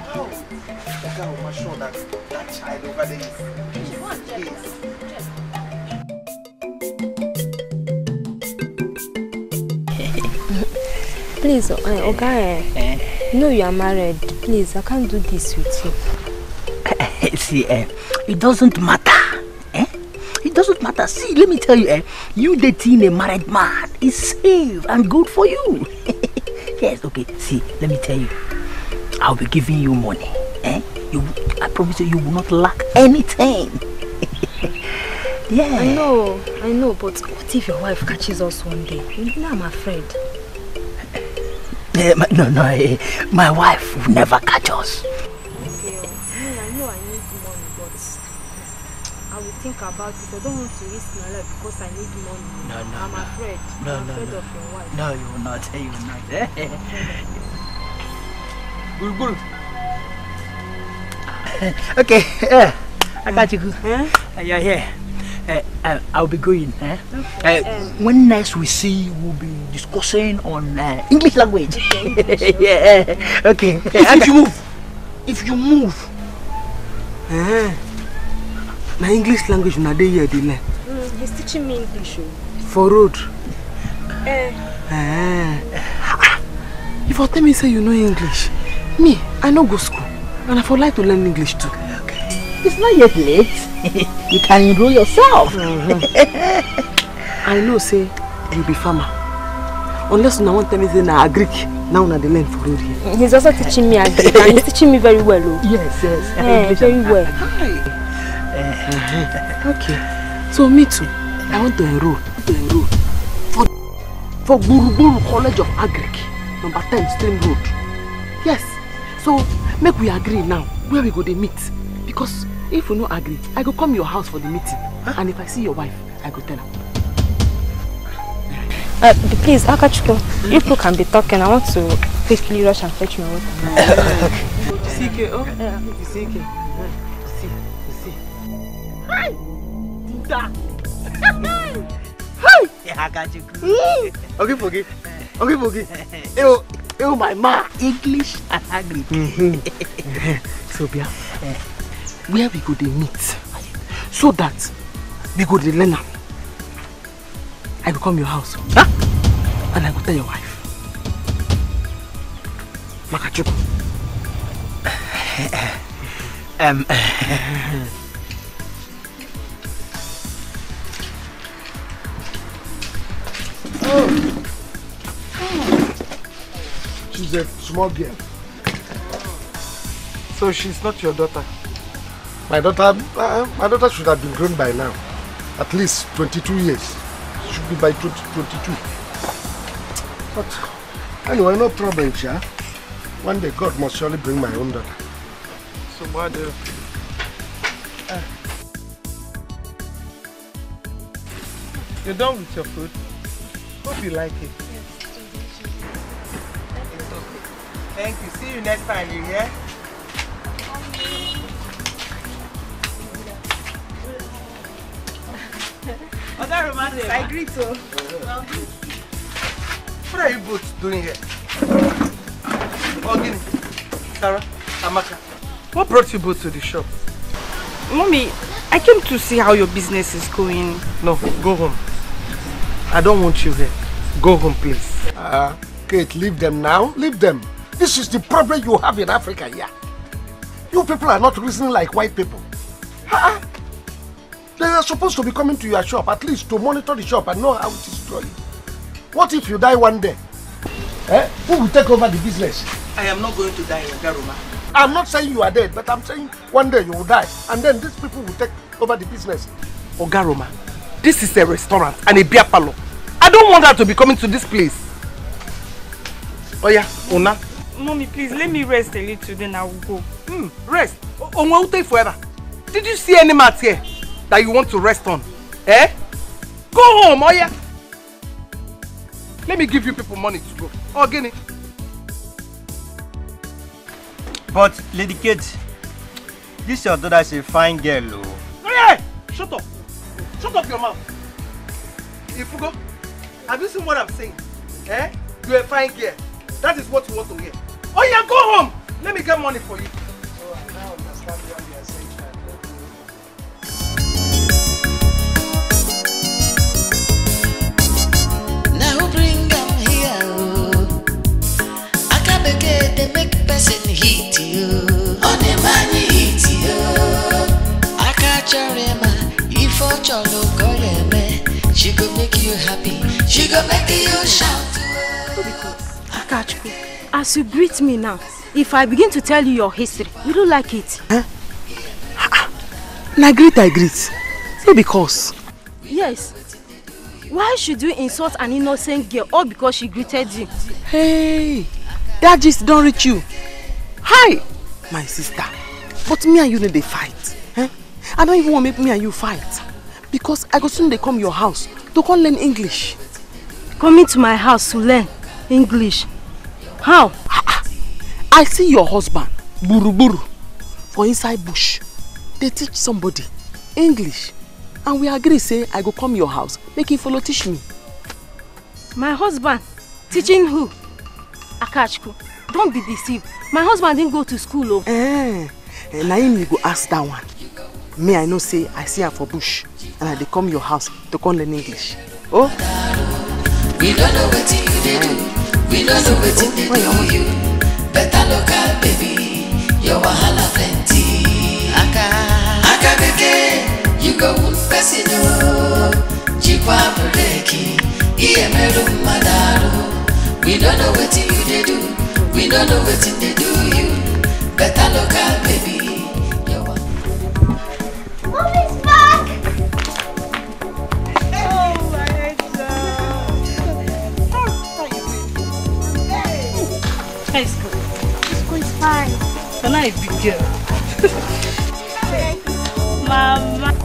How? I'm sure that child over there is. Please, Oga, you know you are married. Please, I can't do this with you. See, it doesn't matter. It doesn't matter. See, let me tell you, you dating a married man is safe and good for you. Yes, okay. See, let me tell you, I'll be giving you money. I promise you will not lack anything. Yeah. I know, but what if your wife catches us one day? You know I'm afraid. No, my wife will never catch us. Okay, I know I need money, but I will think about it. I don't want to risk my life because I need money. No. I'm afraid. I'm afraid of your wife. No, you will not. You will not. Okay, I got you. You're here. I'll be going. When next we see, we'll be discussing on English language. Okay, yeah. Okay. If you move, na English language na dey here dey learn. He's teaching me English. For road. If you tell me say you know English, me I no go school, and I for like to learn English too. Okay. It's not yet late. You can enroll yourself. I know say you be farmer. Unless you want to tell me say na Greek, now na the learn for road here. He's also teaching me Greek and he's teaching me very well. Yes. Very well. Okay. So me too. I want to enroll for Buruburu College of Agric, number 10 Stream Road. Yes. So make we agree now where we go to meet, because if we no agree, I go come your house for the meeting. And if I see your wife, I go tell her. Please, Akachuko, if you can be talking, I want to quickly rush and fetch my water. CK, oh? CK. See. Hi! Hi! Akachuko. Okay. Oh, my ma. English and Agric. So, Bia, where we go to meet, so that we go to learn. I will come your house, and I will tell your wife. Makachuku. She's a small girl. So she's not your daughter? My daughter should have been grown by now. At least 22 years. She should be by 22. But anyway, no problem, Sha. One day God must surely bring my own daughter. So what do? You're done with your food? Hope you like it. Thank you. See you next time, you hear? Other romantic, I agree to. What are you both doing here? Ogini, Sarah, Amaka, what brought you both to the shop? Mommy, I came to see how your business is going. No, go home. I don't want you here. Go home, please. Kate, leave them now. Leave them. This is the problem you have in Africa here. You people are not reasoning like white people. They are supposed to be coming to your shop, at least to monitor the shop and know how it is going. What if you die one day? Who will take over the business? I am not going to die, Ogaroma. I'm not saying you are dead, but I'm saying one day you will die. And then these people will take over the business. Ogaroma, this is a restaurant and a beer parlor. I don't want her to be coming to this place. Oh yeah, Una. Mommy, please, let me rest a little, then I will go. Rest? Onwa will take forever. Did you see any mats here that you want to rest on? Go home, oh yeah. Let me give you people money to go. Oh, Guinea. But, Lady Kate, this your daughter is a fine girl, oh. Hey! Shut up! Shut up your mouth! Ifugo, have you seen what I'm saying? You're a fine girl. That is what you want to hear. Oh yeah, go home! Let me get money for you. So I now understand what you are saying. They make person hit you. On the money hit you. Akacharema, if Watch Okojie, she go make you happy. She go make you shout. Akachukwu, as you greet me now, if I begin to tell you your history, you don't like it. Na greet I greet. Say because. Yes. Why should you insult an innocent girl all because she greeted you? Hey, that gist don't reach you. Hi, my sister. But me and you need to fight. I don't even want to make me and you fight. Because I go soon they come your house to come learn English. Coming to my house to learn English? How? I see your husband, Buru Buru, for inside bush. They teach somebody English. And we agree say I go come your house, make him follow teach me. My husband? Teaching who? Akachukwu, don't be deceived. My husband didn't go to school. Now you go ask that one. Me, I know say I see her for bush. And I they come your house to come learn English. Oh? We don't know what you do. We don't know what they do you. Better local baby. Your wahala plenty. Aka beke. You go person no. Jikwa breki. Iye meru madaru. We don't know what you do. We don't know what they do you. Better local baby. Mommy's back! Oh my God. How are you doing? Hey. School. School is fine. You're not a big girl.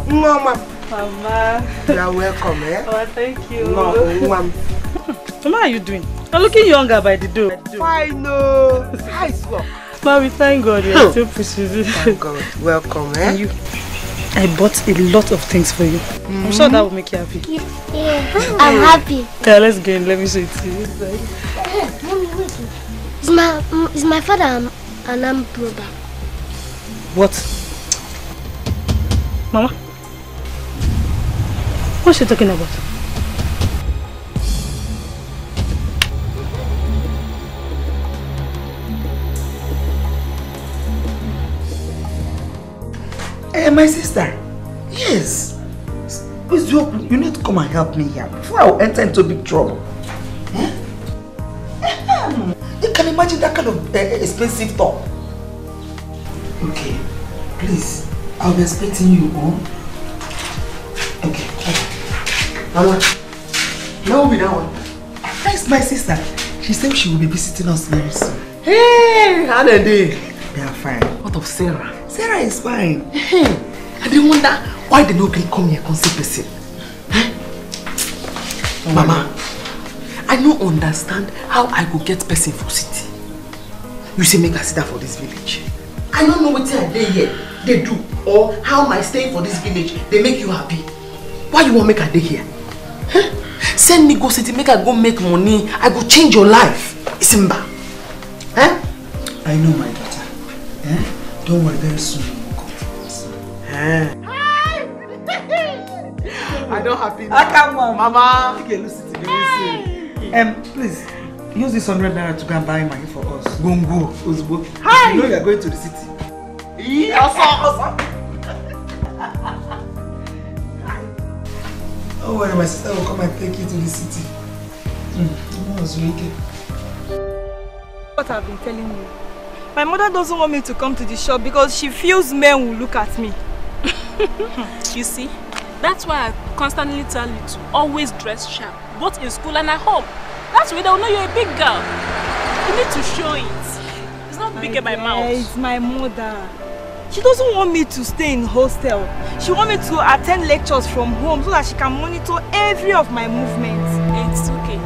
Mama. Mama. You are welcome, Oh, thank you. Mama. Mama, how are you doing? You're looking younger by the door. I know. Hi, Swap. Mommy, thank God you're still pushing. Thank God. Welcome, And you, I bought a lot of things for you. I'm sure that will make you happy. Yeah, I'm happy. Yeah, let's go in. Let me show it to you. Hey, Mommy, wait. Is my father an armed robber? What? Mama? What's she talking about? Hey, my sister. Yes. Please, you need to come and help me here before I will enter into big trouble. You can imagine that kind of expensive talk. Okay, please. I'll be expecting you home. Okay. Mama, where will be that one? That's my sister. She said she will be visiting us very soon. Hey, how are they? They are fine. What of Sarah? Sarah is fine. I dey wonder why they no gree come here come see person. Mama, I no understand how I go get person for city. You say make I sit down for this village. I don't know what I dey here they do or how my staying for this village they make you happy. Why you want make I dey here? Send me go city, make I go make money. I go change your life. Simba. I know my daughter. Don't worry, very soon you will come for us. I don't happy now. Come on, Mama. You can listen to me. Please, use this 100 naira to go and buy money for us. Gongo, Ozbo. Hi. You know you are going to the city. Awesome. Don't worry, my sister will come and take you to the city. Mama was wicked. What I've been telling you. My mother doesn't want me to come to the shop because she feels men will look at me. You see, that's why I constantly tell you to always dress sharp, both in school and at home. That's why they'll know you're a big girl. You need to show it. It's not big in my mouth. It's my mother. She doesn't want me to stay in hostel. She wants me to attend lectures from home so that she can monitor every of my movements. It's okay.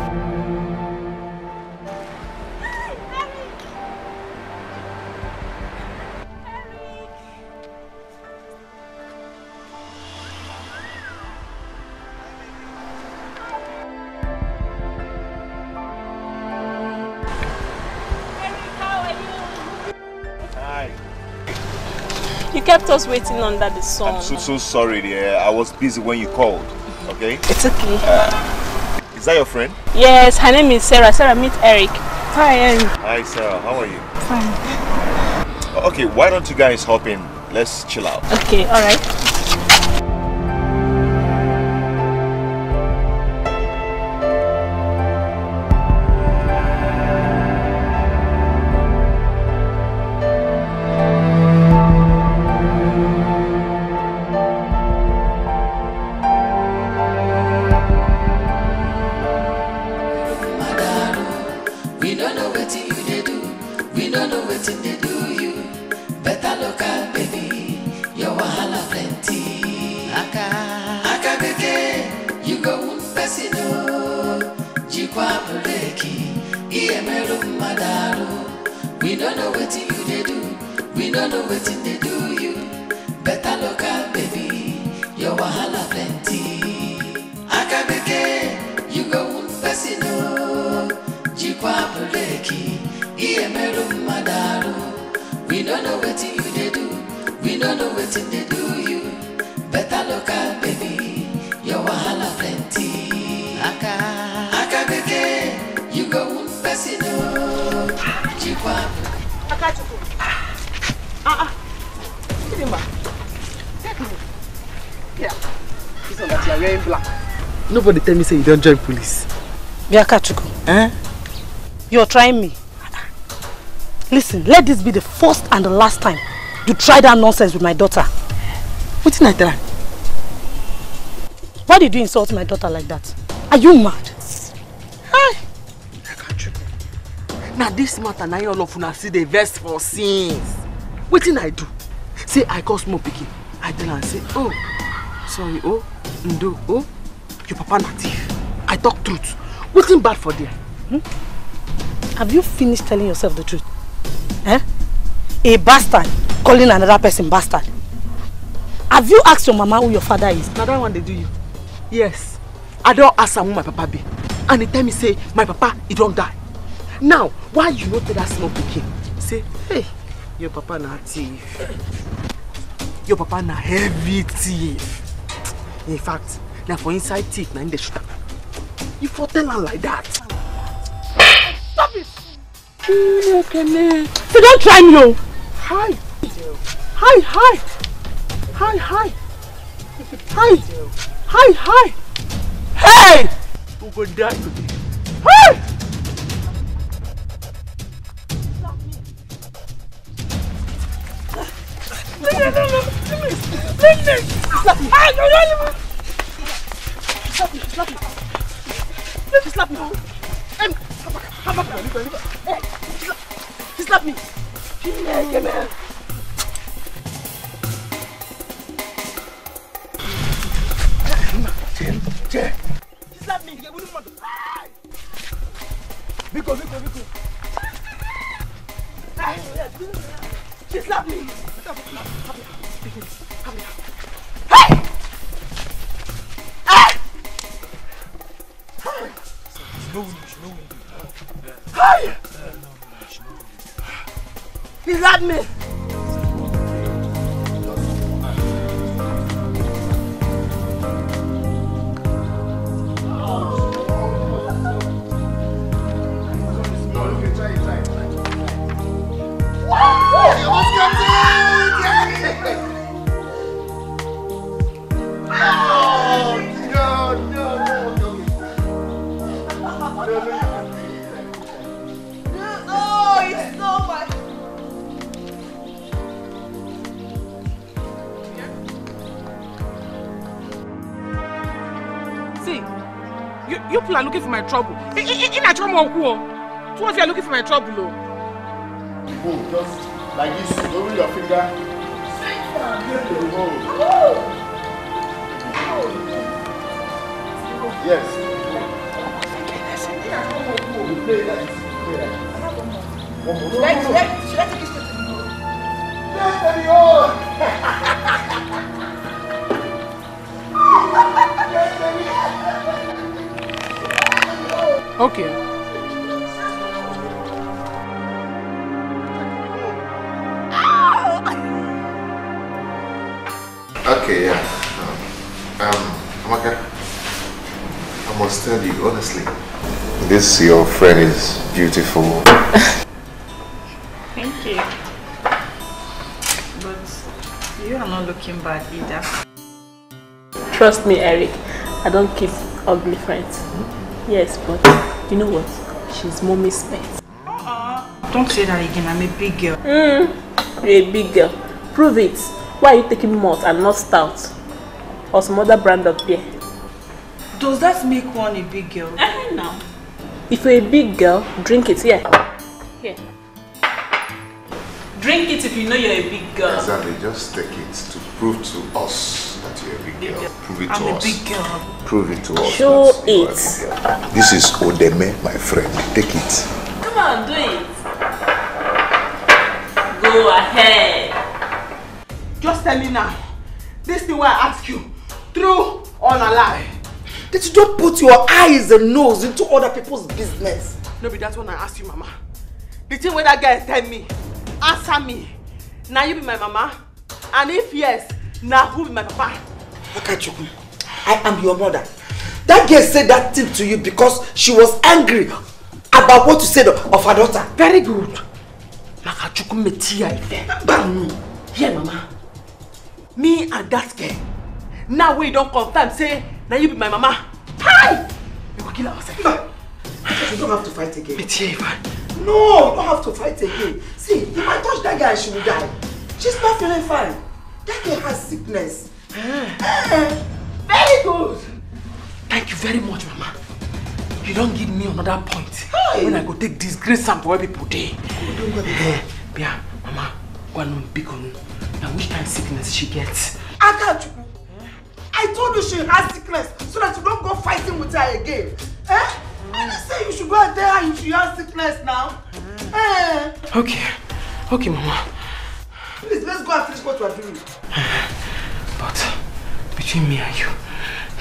You kept us waiting under the sun. I'm so sorry, dear. I was busy when you called. Okay? It's okay. Is that your friend? Yes, her name is Sarah. Sarah, meet Eric. Hi, Eric. Hi, Sarah. How are you? Fine. Okay, why don't you guys hop in? Let's chill out. Okay, alright. Nobody tell me say you don't join police. Biakachuku, you're trying me. Listen, let this be the first and the last time you try that nonsense with my daughter. What did I try? Why did you insult my daughter like that? Are you mad? Hi. Now this matter, now all of una see the verse for sins. What did I do? Say I call small pikin. I tell her and say, oh, sorry, oh, Ndo, oh, your papa na thief. I talk truth. What's bad for them? Have you finished telling yourself the truth? A bastard calling another person bastard. Have you asked your mama who your father is? Now that one they do you. Yes. I don't ask her who my papa be. And they tell me say my papa he don't die. Now, why you not tell that small pikin? Say, hey, your papa na thief. Your papa na heavy thief. In fact, now for inside thief na in the shooter. You for tell her like that. Stop it! So don't try me, oh! Hi! Hi, hi! Hi, hi! Hi! Hi, hi! Hey! Who go die today? Hey! Slap me! He slapped me! Biko. She slapped me. Hey! Hey! He slapped me. You people are looking for my trouble. In a trouble, two of you are looking for my trouble. Oh, just like this, over your finger. Yes. You play that. Should I take this to the Okay. Okay, yeah. Amaka, I must tell you honestly, this your friend is beautiful. Thank you. But you are not looking bad either. Trust me, Eric. I don't keep ugly friends. Yes, but you know what? She's mommy's pet. Don't say that again. I'm a big girl. You're a big girl. Prove it. Why are you taking malt and not stout? Or some other brand of beer? Does that make one a big girl? No. If you're a big girl, drink it. Here. Drink it if you know you're a big girl. Exactly. Just take it to prove to us that you're a big girl. Prove it to us. I'm a big girl. Prove it to us. Show it. This is Odeme, my friend. Take it. Come on, do it. Go ahead. Just tell me now. This thing where I ask you, true or a lie? That you don't put your eyes and nose into other people's business. No, but that's when I ask you, Mama. The thing where that guy tell me, answer me. Now you be my mama? And if yes, now who be my papa? Akachuku, I am your mother. That girl said that thing to you because she was angry about what you said of her daughter. Very good. Akachuku metia ife. Here, Mama. Me and that girl. Now we don't confirm, say, now you be my mama. Hi! We will kill ourselves. You don't have to fight again. Metia ife. No, you don't have to fight again. See, if I touch that girl, she will die. She's not feeling fine. That girl has sickness. Very good. Thank you very much, Mama. You don't give me another point. When I go take disgrace sample where people day. Yeah, Mama, go and pick on. Now which kind of sickness she gets? Akachuku, I told you she has sickness so that you don't go fighting with her again. I just say you should go and tell her if she has sickness now. Okay, Mama. Please, let's go and finish what we are doing. But between me and you,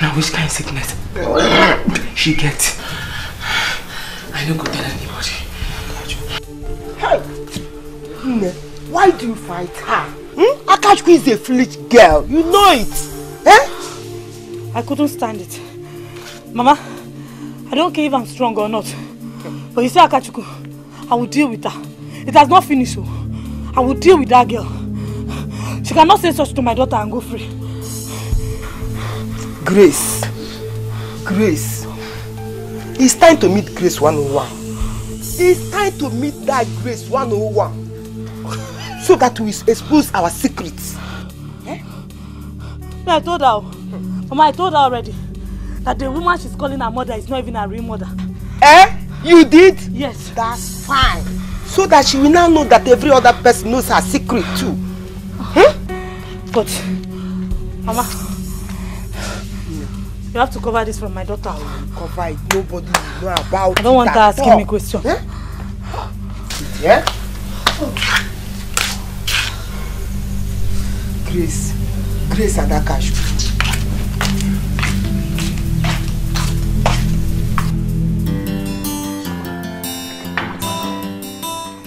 now which kind of sickness she gets? I don't go tell anybody. Hey! Why do you fight her? Akashku is a foolish girl. You know it. I couldn't stand it. Mama, I don't care if I'm strong or not. But you see Akachuku, I will deal with her. It has not finished. So I will deal with that girl. She cannot say such to my daughter and go free. Grace. It's time to meet Grace 101. It's time to meet that Grace 101. So that we expose our secrets. I told her. Mama, I told her already that the woman she's calling her mother is not even her real mother. You did? Yes. That's fine. So that she will now know that every other person knows her secret too. But, Mama, You have to cover this from my daughter. Cover it. Nobody will know about it. I don't want her asking me questions. Eh? Yeah? Grace and Akash.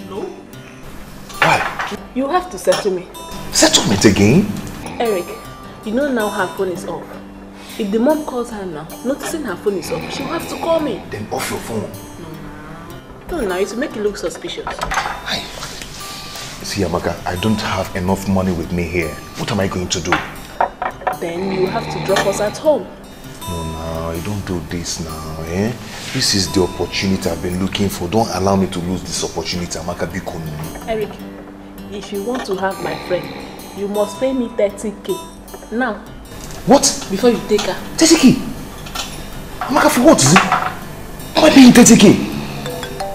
No? Why? You have to settle me. Settlement again? Eric, you know now her phone is off. If the mom calls her now, noticing her phone is off, she'll have to call me. Then off your phone. No, it will make you look suspicious. See, Amaka, I don't have enough money with me here. What am I going to do? Then you have to drop us at home. No, you don't do this now, eh? This is the opportunity I've been looking for. Don't allow me to lose this opportunity, Amaka Bikonu. Eric, if you want to have my friend, you must pay me 30k. Now. What? Before you take her. 30k? Amaka, for what is it? Am I paying 30k?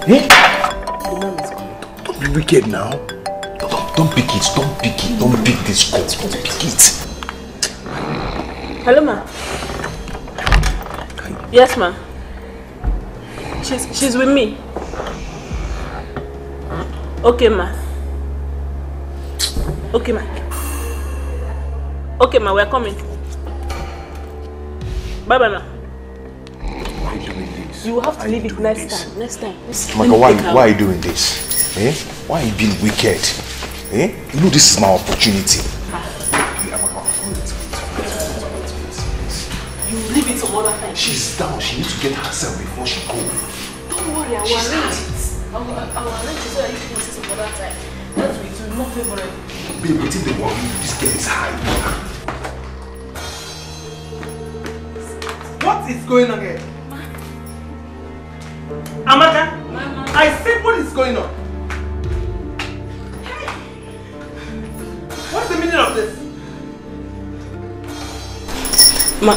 Eh? The mom is coming. Don't be wicked now. Don't pick it. Don't pick it. Don't pick this call. Don't pick it. Hello, ma. Yes, ma. She's with me. Okay, ma. Okay, ma. Okay, ma, we're coming. Bye-bye, ma. Why are you doing this? You have to leave it next time. Next time. Amaka, why are you doing this? Eh? Why are you being wicked? Eh? You know this is my opportunity. You leave it some other time. She's down. She needs to get herself before she goes. Don't worry, I will arrange it. I will arrange it so that you can see some other time. That's it will not favor it. Babe, waiting the worry. This girl is high. What is going on here? Amaka? Mama. I said what is going on? What's the meaning of this? Ma,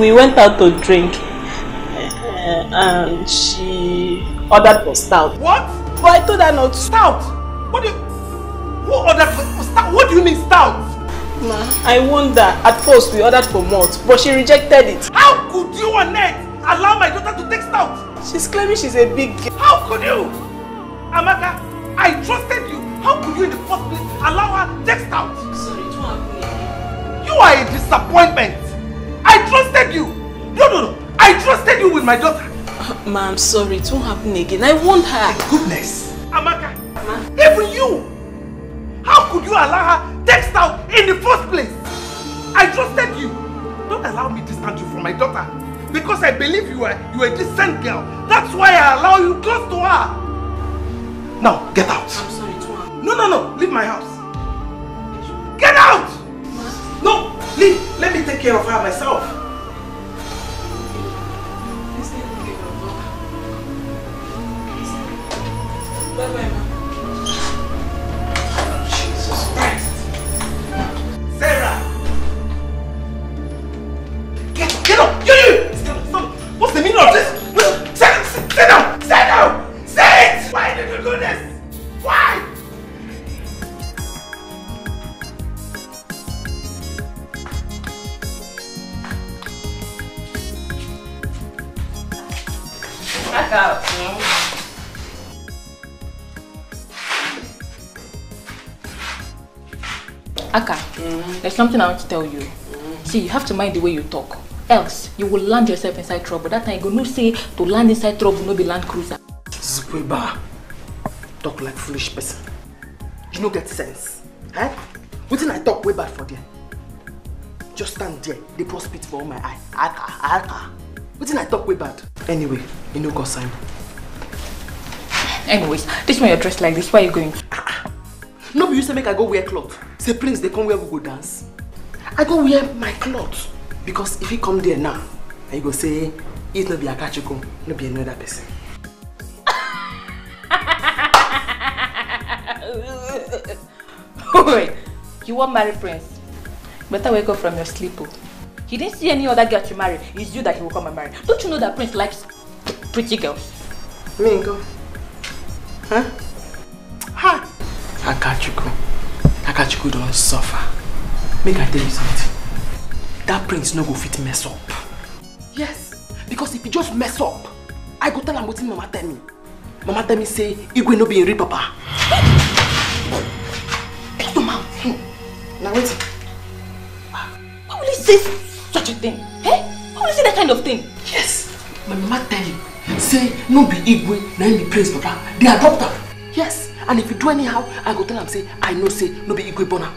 we went out to drink and she ordered for stout. What? But I told her not to. Stout? Who ordered for stout? What do you mean stout? Ma, I wonder. At first we ordered for malt, but she rejected it. How could you, Annette, allow my daughter to take stout? She's claiming she's a big girl. How could you? Amaka, I trusted you. How could you in the first place allow her to take stout? Sorry, it won't happen again. You are a disappointment. I trusted you. No. I trusted you with my daughter. Ma, I'm sorry. It won't happen again. I want her. Goodness. Amaka, even you. How could you allow her to take stout in the first place? I trusted you. Don't allow me to distance you from my daughter. Because I believe you are a decent girl. That's why I allow you close to her. Now, get out. I'm sorry, it won't happen. No. Leave my house. Get out! No, leave. Let me take care of her myself. Bye-bye, ma. Jesus Christ. Sarah! Get up! You! Stop! What's the meaning of this? Sit down! Sit! Why did you do this? Why? Back out. Aka, there's something I want to tell you. See, you have to mind the way you talk. Else, you will land yourself inside trouble. That time you go no say to land inside trouble, no be land cruiser. Zukweba, talk like foolish person. You no get sense. Eh? What did I talk way bad for there? Just stand there, they pour spit for all my eye. Aka. What did I talk way bad? Anyway, you know go Simon. Anyways, this one you're dressed like this, where are you going? No, but you say make I go wear clothes. Say Prince, they come where we go dance. I go wear my clothes. Because if he come there now, and you go say, it's not be Akachiko, not be another person. Wait, you want marry Prince? Better wake up from your sleep. He didn't see any other girl to marry. It's you that he will come and marry. Don't you know that Prince likes pretty girls? Me go. Huh? Ha! Akachiko don't suffer. Make I tell you something. That Prince no go fit mess up. Because if you just mess up, I go tell him what Mama tell me. Mama tell me say, Igwe no be in real papa. It's the man. Now wait. Why will you say such a thing? Eh? Why will you say that kind of thing? Yes. My mama tell you. Say, no be Igwe, na him be praise papa. They adopt her. Yes. And if you do anyhow, I go tell him say, I know say, no be Igwe bona.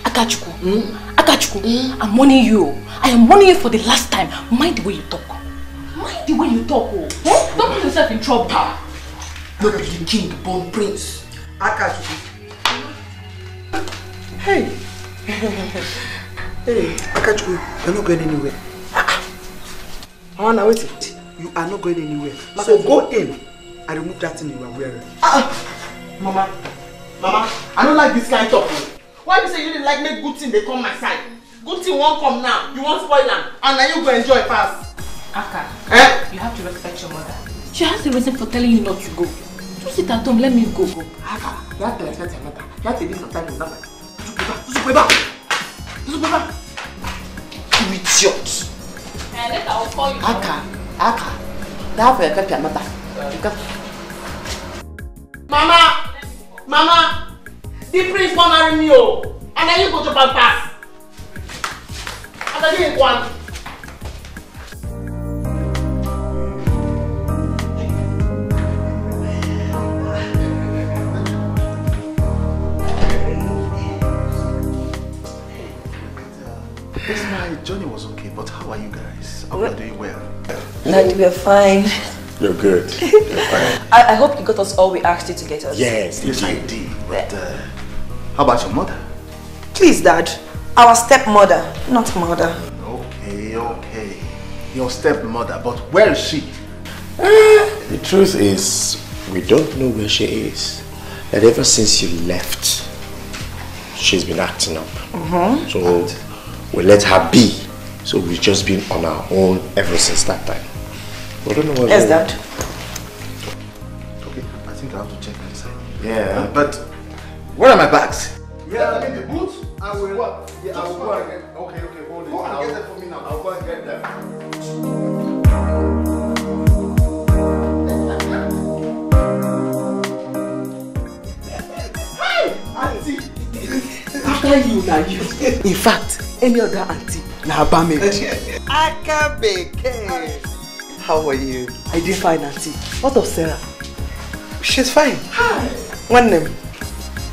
Akachuku, Akachuku, I'm warning you. I am warning you for the last time. Mind the way you talk. Mind the way you talk. Oh. Eh? Don't put yourself in trouble. No be the king, the born prince. Akachuku. Hey. Hey, Akachuku, you're not going anywhere. Now wait. You are not going anywhere. So go in and remove that thing you are wearing. Mama, I don't like this kind of talk. Why you say you didn't like make good thing they come my side? Good thing won't come now. You won't spoil them. And now you go enjoy fast. Aka, you have to respect your mother. She has a reason for telling you not to go. Just sit at home, let me go. Aka, you have to respect your mother. You have to give some time to mother. You idiot. Later I'll call you. Aka, you have to respect your mother. Mama, the prince won't marry me, and then you go to Pampas. And then you one. My journey was okay, but how are you guys? Are you doing well? Daddy, we're fine. You're good. You're fine. I hope you got us all we asked you to get us. Yes, I did. But how about your mother? Please, Dad. Our stepmother, not mother. Okay. Your stepmother, but where is she? The truth is, we don't know where she is. And ever since you left, she's been acting up. So we let her be. So we've just been on our own ever since that time. We don't know what's Yes, Dad. Okay, I think I have to check inside. Yeah. But where are my bags? Yeah, I'm in the booth. I will what? Yeah, I will go and get. Okay, hold it. Go and get them for me now. I'll go and get them. Auntie! After you, now you. In fact, any other auntie, now Abame. Akabeke. How are you? I did fine, auntie. What of Sarah? She's fine. Hi. One name.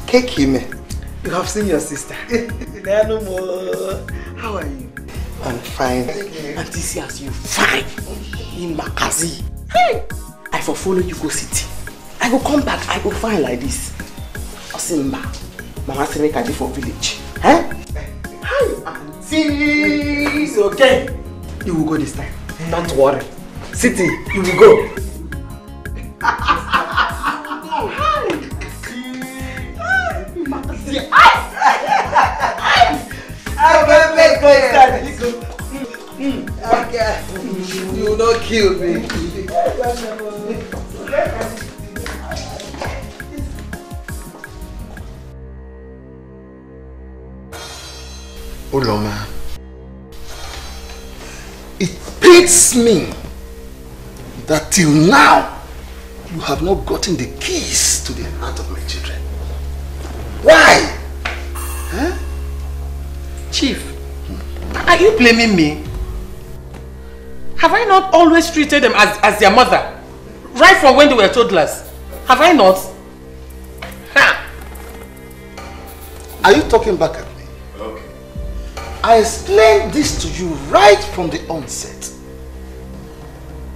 Kekime. You have seen your sister. How are you? I'm fine. Auntie, see as you fine. In Makazi. Hey! I for follow you go city. I go come back, I go fine like this. Osimba. Mama say make I dey for village. Eh? Hi, auntie. It's okay. You will go this time. Don't worry. City, you will go. You will not kill me. Oloma, it pains me that till now you have not gotten the keys to the heart of my children. Why? Huh? Chief, are you blaming me? Have I not always treated them as their mother? Right from when they were toddlers? Have I not? Ha! Are you talking back at me? Okay. I explained this to you right from the onset.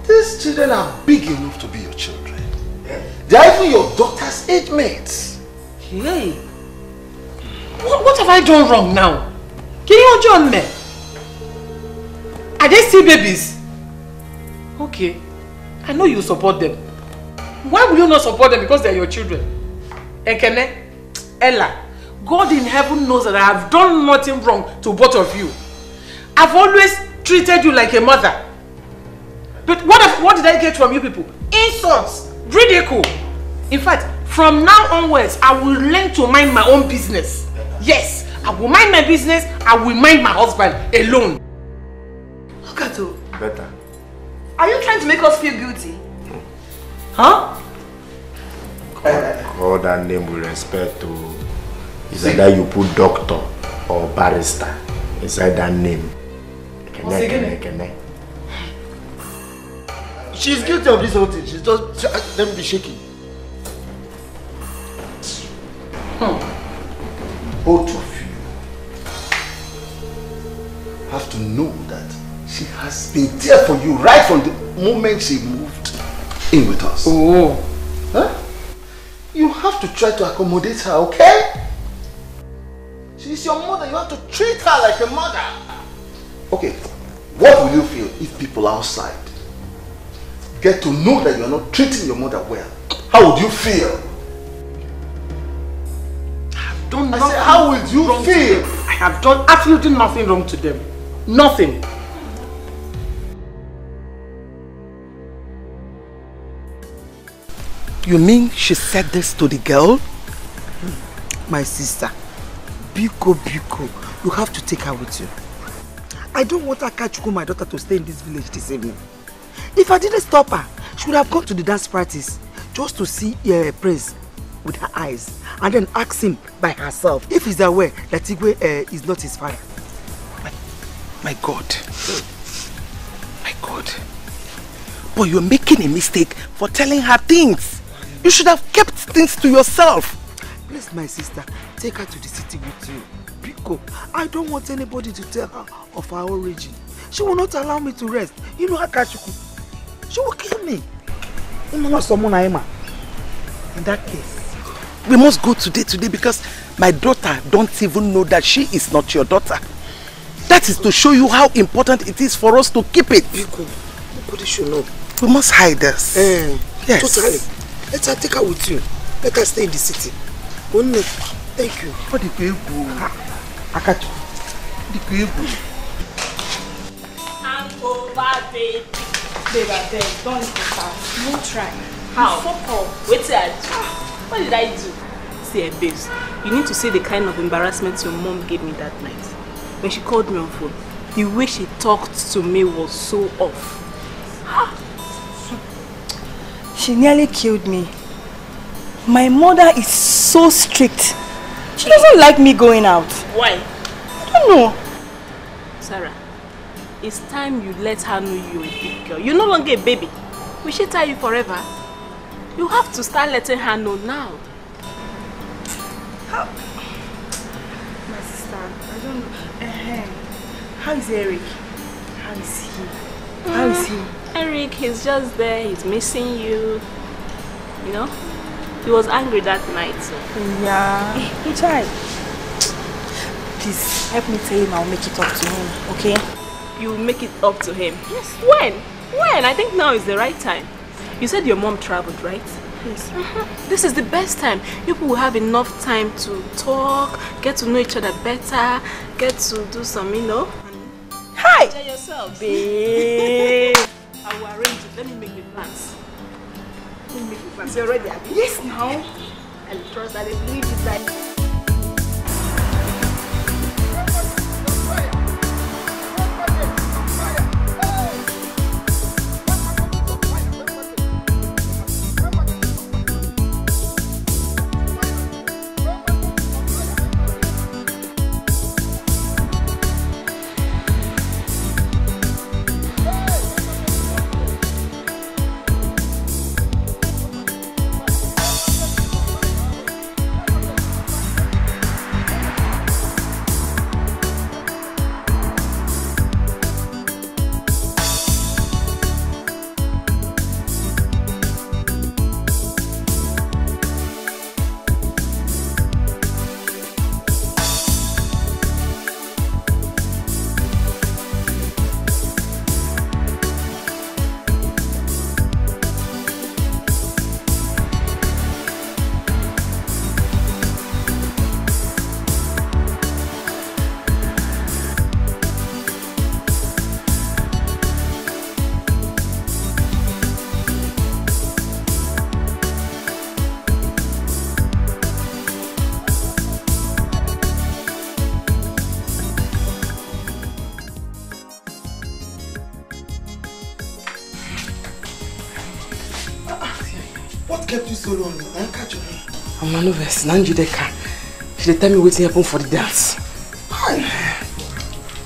These children are big enough to be your children. They are even your daughter's age mates. Hey! What have I done wrong now? Can you join me? Are they still babies? Okay. I know you support them. Why will you not support them? Because they are your children. Ekene, Ella, God in heaven knows that I have done nothing wrong to both of you. I've always treated you like a mother. But what did I get from you people? Insults, ridicule. In fact, from now onwards, I will learn to mind my own business. Yes, I will mind my business. I will mind my husband alone. Look at you. better. Are you trying to make us feel guilty? Huh? Call that name with respect to. Is either you put doctor or barrister inside that name. She's guilty of this whole thing. She's just let me be shaking. Both of you have to know that she has been there for you right from the moment she moved in with us. Oh. Huh? You have to try to accommodate her, okay? She's your mother. You have to treat her like a mother. Okay, what will you feel if people outside get to know that you're not treating your mother well? How would you feel? I said, how would you feel? I have done absolutely nothing wrong to them. Nothing. You mean she said this to the girl? My sister, Biko, you have to take her with you. I don't want Akachuku, my daughter, to stay in this village this evening. If I didn't stop her, she would have gone to the dance practice just to see Prince with her eyes and then ask him by herself if he's aware that Igwe is not his father. My God. My God. But you're making a mistake for telling her things. You should have kept things to yourself. Please, my sister, take her to the city with you. Biko, I don't want anybody to tell her of our origin. She will not allow me to rest. You know Akachuku. She will kill me. In that case, we must go today because my daughter don't even know that she is not your daughter. That is to show you how important it is for us to keep it. Biko, nobody should know. We must hide this. Yes. Totally. Let her take her with you. Let her stay in the city. Only. Thank you. For the people. Akachu. The people. Hand over, babe. Babe, I beg, don't leave the house. No try. How? Fuck off. Wait till I do. What did I do? See, babes, you need to see the kind of embarrassment your mom gave me that night. When she called me on phone, the way she talked to me was so off. She nearly killed me. My mother is so strict. She doesn't like me going out. Why? I don't know. Sarah, it's time you let her know you're a big girl. You're no longer a baby. Will she tie you forever? You have to start letting her know now. How? My sister, I don't know. How is Eric? How is he? How is he? Eric, he's just there. He's missing you. You know? He was angry that night. So. Yeah. He tried. Please, help me tell him I'll make it up to him, okay? You make it up to him? Yes. When? When? I think now is the right time. You said your mom traveled, right? Yes. This is the best time. People will have enough time to talk, get to know each other better, get to do some, you know. Hi! Enjoy yourself. Babe. I will arrange it. Let me make the plans. Let me make the plans. You're ready, Abby? Yes, now. I trust that they believe it that. What kept you so long? I catch you. I'm nervous. Nanjideka. She tell me waiting happen for the dance. Hi.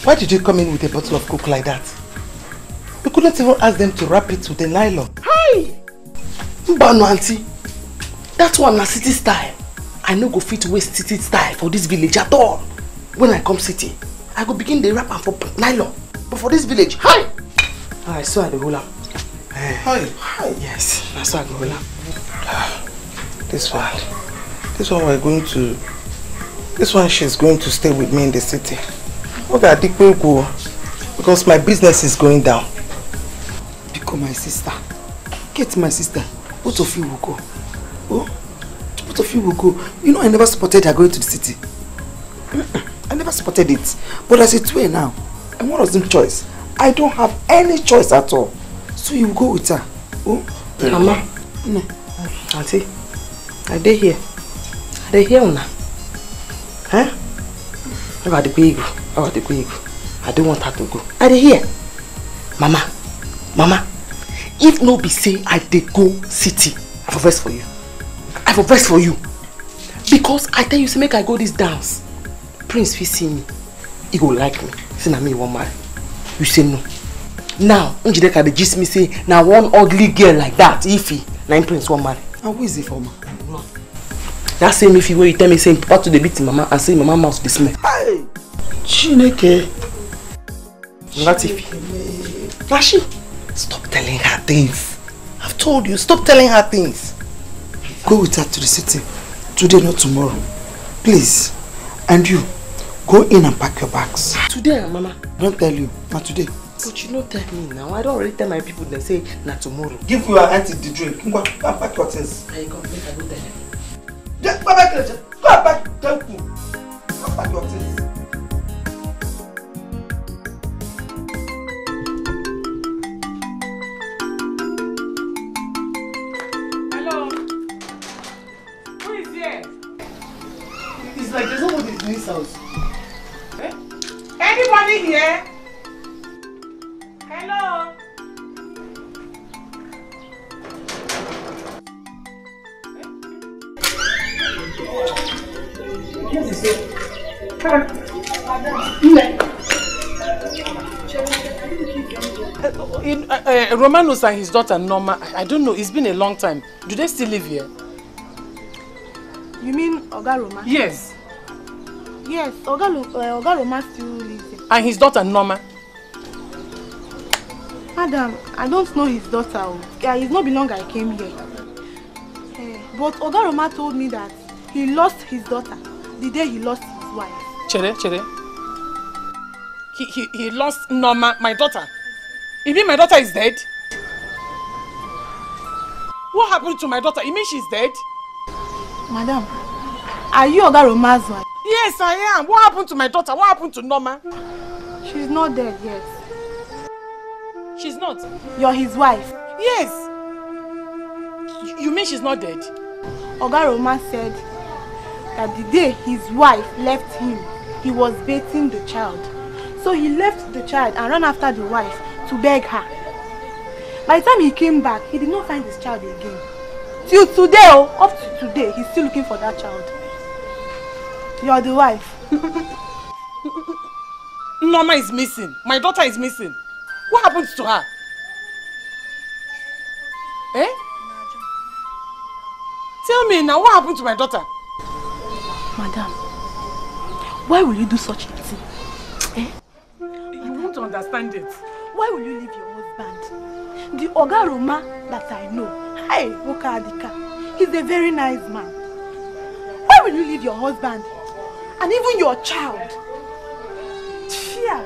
Why did you come in with a bottle of Coke like that? You couldn't even ask them to wrap it with a nylon. Hi! Mbano auntie. That one na city style. I no go fit waste city style for this village at all. When I come city, I go begin the wrap am for nylon. But for this village, hi! I saw the whole up. Hi. Hi. Yes, that's why I go hold up. This one we're going to. This one she's going to stay with me in the city. Okay, Dikeh go because my business is going down. Become my sister. Get my sister. Both of you will go. Oh, both of you will go. You know I never supported her going to the city. I never supported it. But as it's way now, and what was the choice? I don't have any choice at all. So you go with her. Oh, Mama. No. Auntie, are they here? Are they here now? Huh? About the big. I don't want her to go. Are they here? Mama. If no be say I dey go city, I have a verse for you. Because I tell you, say make I go this dance. Prince will see me. He go like me. Say na me won't marry. You say no. Now, Njideka dey gist me say na one ugly girl like that. Ify, na Prince won't marry. And who is it for, ma? That same Ify where you tell me saying Papa to the beat mama and say mama mouth dey smell. Hey! Chineke. That's Ify. Nashi, stop telling her things. I've told you, stop telling her things. Go with her to the city. Today, not tomorrow. Please. And you, go in and pack your bags. Today, Mama. Don't tell you, not today. But you don't tell me now. I don't already tell my people. They say not tomorrow. Give your auntie the drink. Go and pack your things. I come make I go tell them. Just go back. Go and pack. Thank you. Go and pack your things. Hello. Who is here? It's like there's nobody in this house. Eh? Anybody here? Hello. Romanus and his daughter Norma, I don't know, it's been a long time. Do they still live here? You mean Oga Roma? Yes. Yes, Oga Roma still lives here. And his daughter Norma? Madam, I don't know his daughter. It's not been long I came here. But Oga Roma told me that he lost his daughter the day he lost his wife. Chere. He lost Norma, my daughter. You mean my daughter is dead? What happened to my daughter? You mean she's dead? Madam, are you Oga Roma's wife? Yes, I am. What happened to my daughter? What happened to Norma? She's not dead yet. She's not? You're his wife. Yes. You mean she's not dead? Oga Roma said that the day his wife left him, he was bathing the child. So he left the child and ran after the wife to beg her. By the time he came back, he did not find his child again. Till today, up to today, he's still looking for that child. You're the wife. Norma is missing. My daughter is missing. What happened to her? Eh? Tell me now, what happened to my daughter? Madam, why will you do such a thing? Eh? You won't understand it. Why will you leave your husband? The Oga Roma that I know, hey, Okadika, he's a very nice man. Why will you leave your husband? And even your child? Yeah.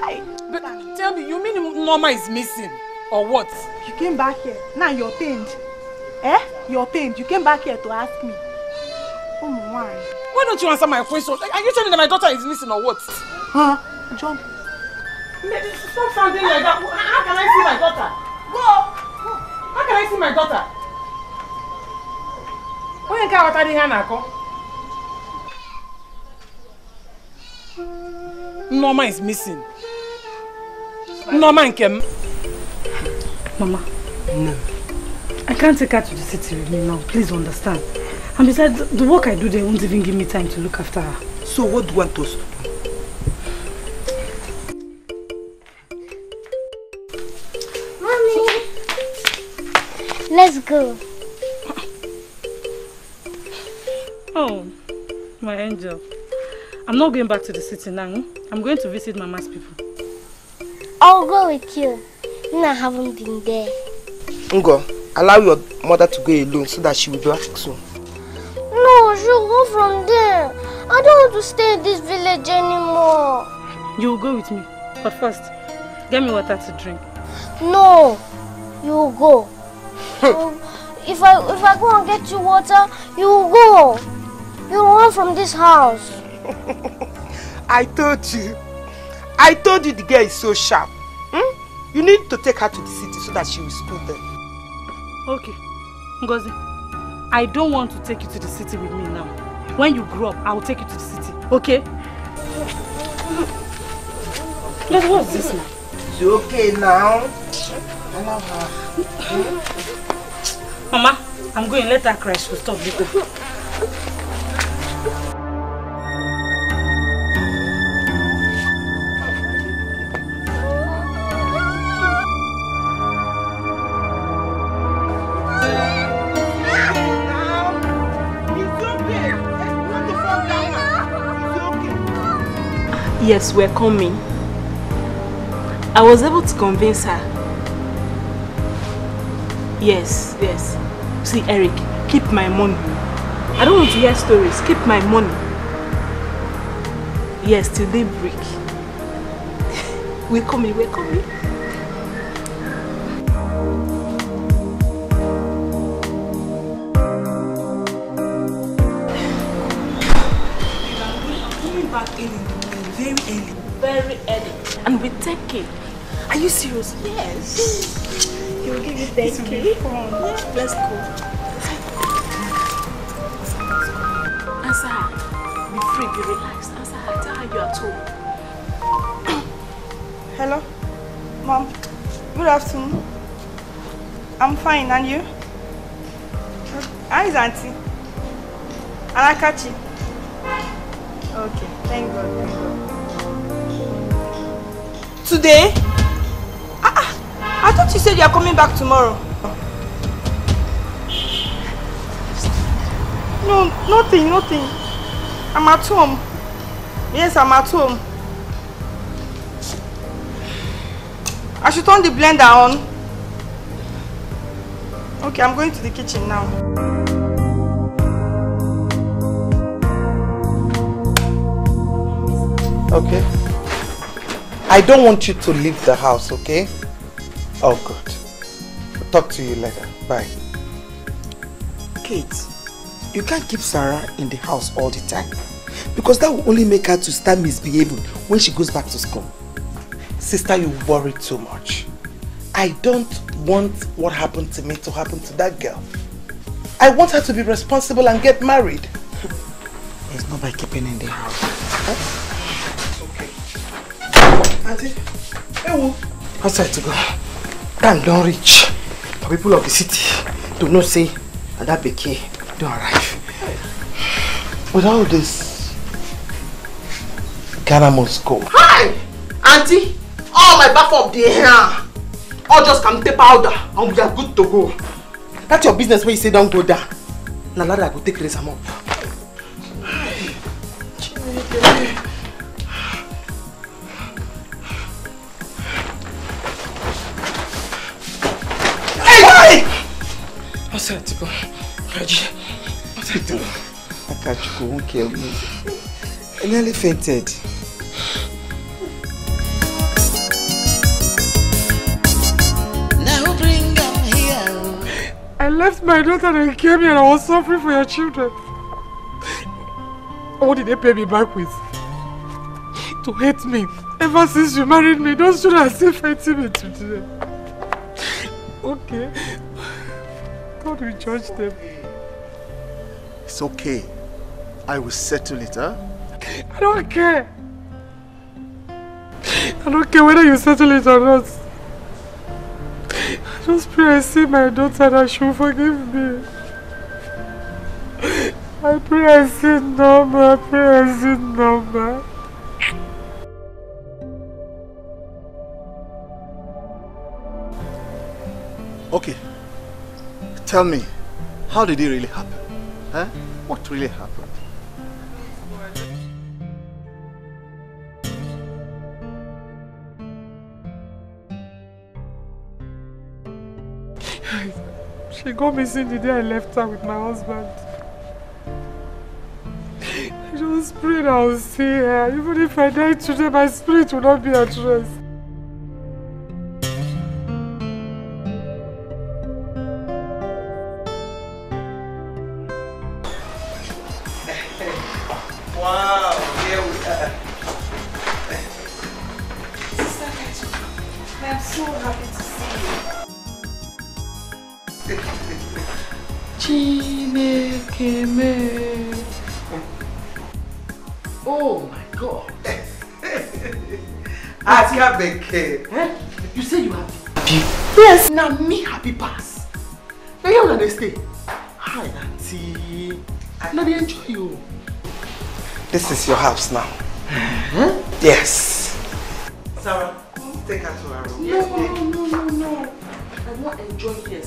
Hey. But tell me, you mean Norma is missing? Or what? You came back here, now you're pained. Eh? You're pained. You came back here to ask me. Oh my. Why don't you answer my question? Are you telling me that my daughter is missing or what? Huh? John. Stop sounding like that. How can I see my daughter? Go! How can I see my daughter? When can I tell you Norma is missing. Norma and Kem. Mama. No. I can't take her to the city with me now. Please understand. And besides, the work I do there won't even give me time to look after her. So what do you want us to do? Mommy! Let's go. Oh, my angel. I'm not going back to the city now. I'm going to visit Mama's people. I'll go with you. I haven't been there. Ngo, allow your mother to go alone so that she will be back soon. No, she'll go from there. I don't want to stay in this village anymore. You'll go with me. But first, get me water to drink. No, you'll go. If I go and get you water, you'll go. You'll run from this house. I told you the girl is so sharp. You need to take her to the city so that she will school them. Okay. Ngozi, I don't want to take you to the city with me now. When you grow up, I will take you to the city. Okay? But what's this now? It's okay now. Allow her. Mama, I'm going. Let her cry. She'll stop later. Yes, we're coming. I was able to convince her. Yes. See, Eric, keep my money. I don't want to hear stories. Keep my money. Yes, till daybreak. We're coming. Very early. And we take it. Are you serious? Yes. He will give you 10K. Yeah, let's go. Answer her. Be free, be relaxed. Answer her. Tell her you're at home. Hello? Mom. Good afternoon. I'm fine, and you? How is Auntie? And Nkechi? Okay, thank God. Today? I thought you said you are coming back tomorrow. No, nothing. I'm at home. Yes, I'm at home. I should turn the blender on. Okay, I'm going to the kitchen now. Okay. I don't want you to leave the house, okay? Oh, good. I'll talk to you later. Bye. Kate, you can't keep Sarah in the house all the time. Because that will only make her to start misbehaving when she goes back to school. Sister, you worry too much. I don't want what happened to me to happen to that girl. I want her to be responsible and get married. It's not by keeping in the house. Huh? Auntie, hey, outside to go. Time don't reach. The people of the city do not say that Dikeh don't arrive. With all this, Ghana must go. Hi! Auntie! All my bath up there. All just come take powder and we are good to go. That's your business when you say don't go down. Now I go take raise them up. What's that to go? Reggie, what's that to go? Akachukwu won't kill me. I nearly fainted. Now bring them here. I left my daughter and I came here and I was suffering for your children. What did they pay me back with? To hate me. Ever since you married me, those children are still hating me today. Okay. God will judge them. It's okay. I will settle it, huh? I don't care. I don't care whether you settle it or not. just pray I see my daughter that she will forgive me. I pray I see Norma. I pray I see Norma. Okay. Tell me, how did it really happen? Huh? What really happened? She got missing the day I left her with my husband. I just prayed I will see her. Even if I die today, my spirit will not be at rest. Wow, here we are. Sister Nkechi, I am so happy to see you. Chineke me. Oh my God. Beke. You say you happy? Yes. Now me happy pass. Now you gonna stay. Hi, auntie. Now they enjoy you. This is your house now. Yes. Sarah, take her to her room. No. I won't enjoy here.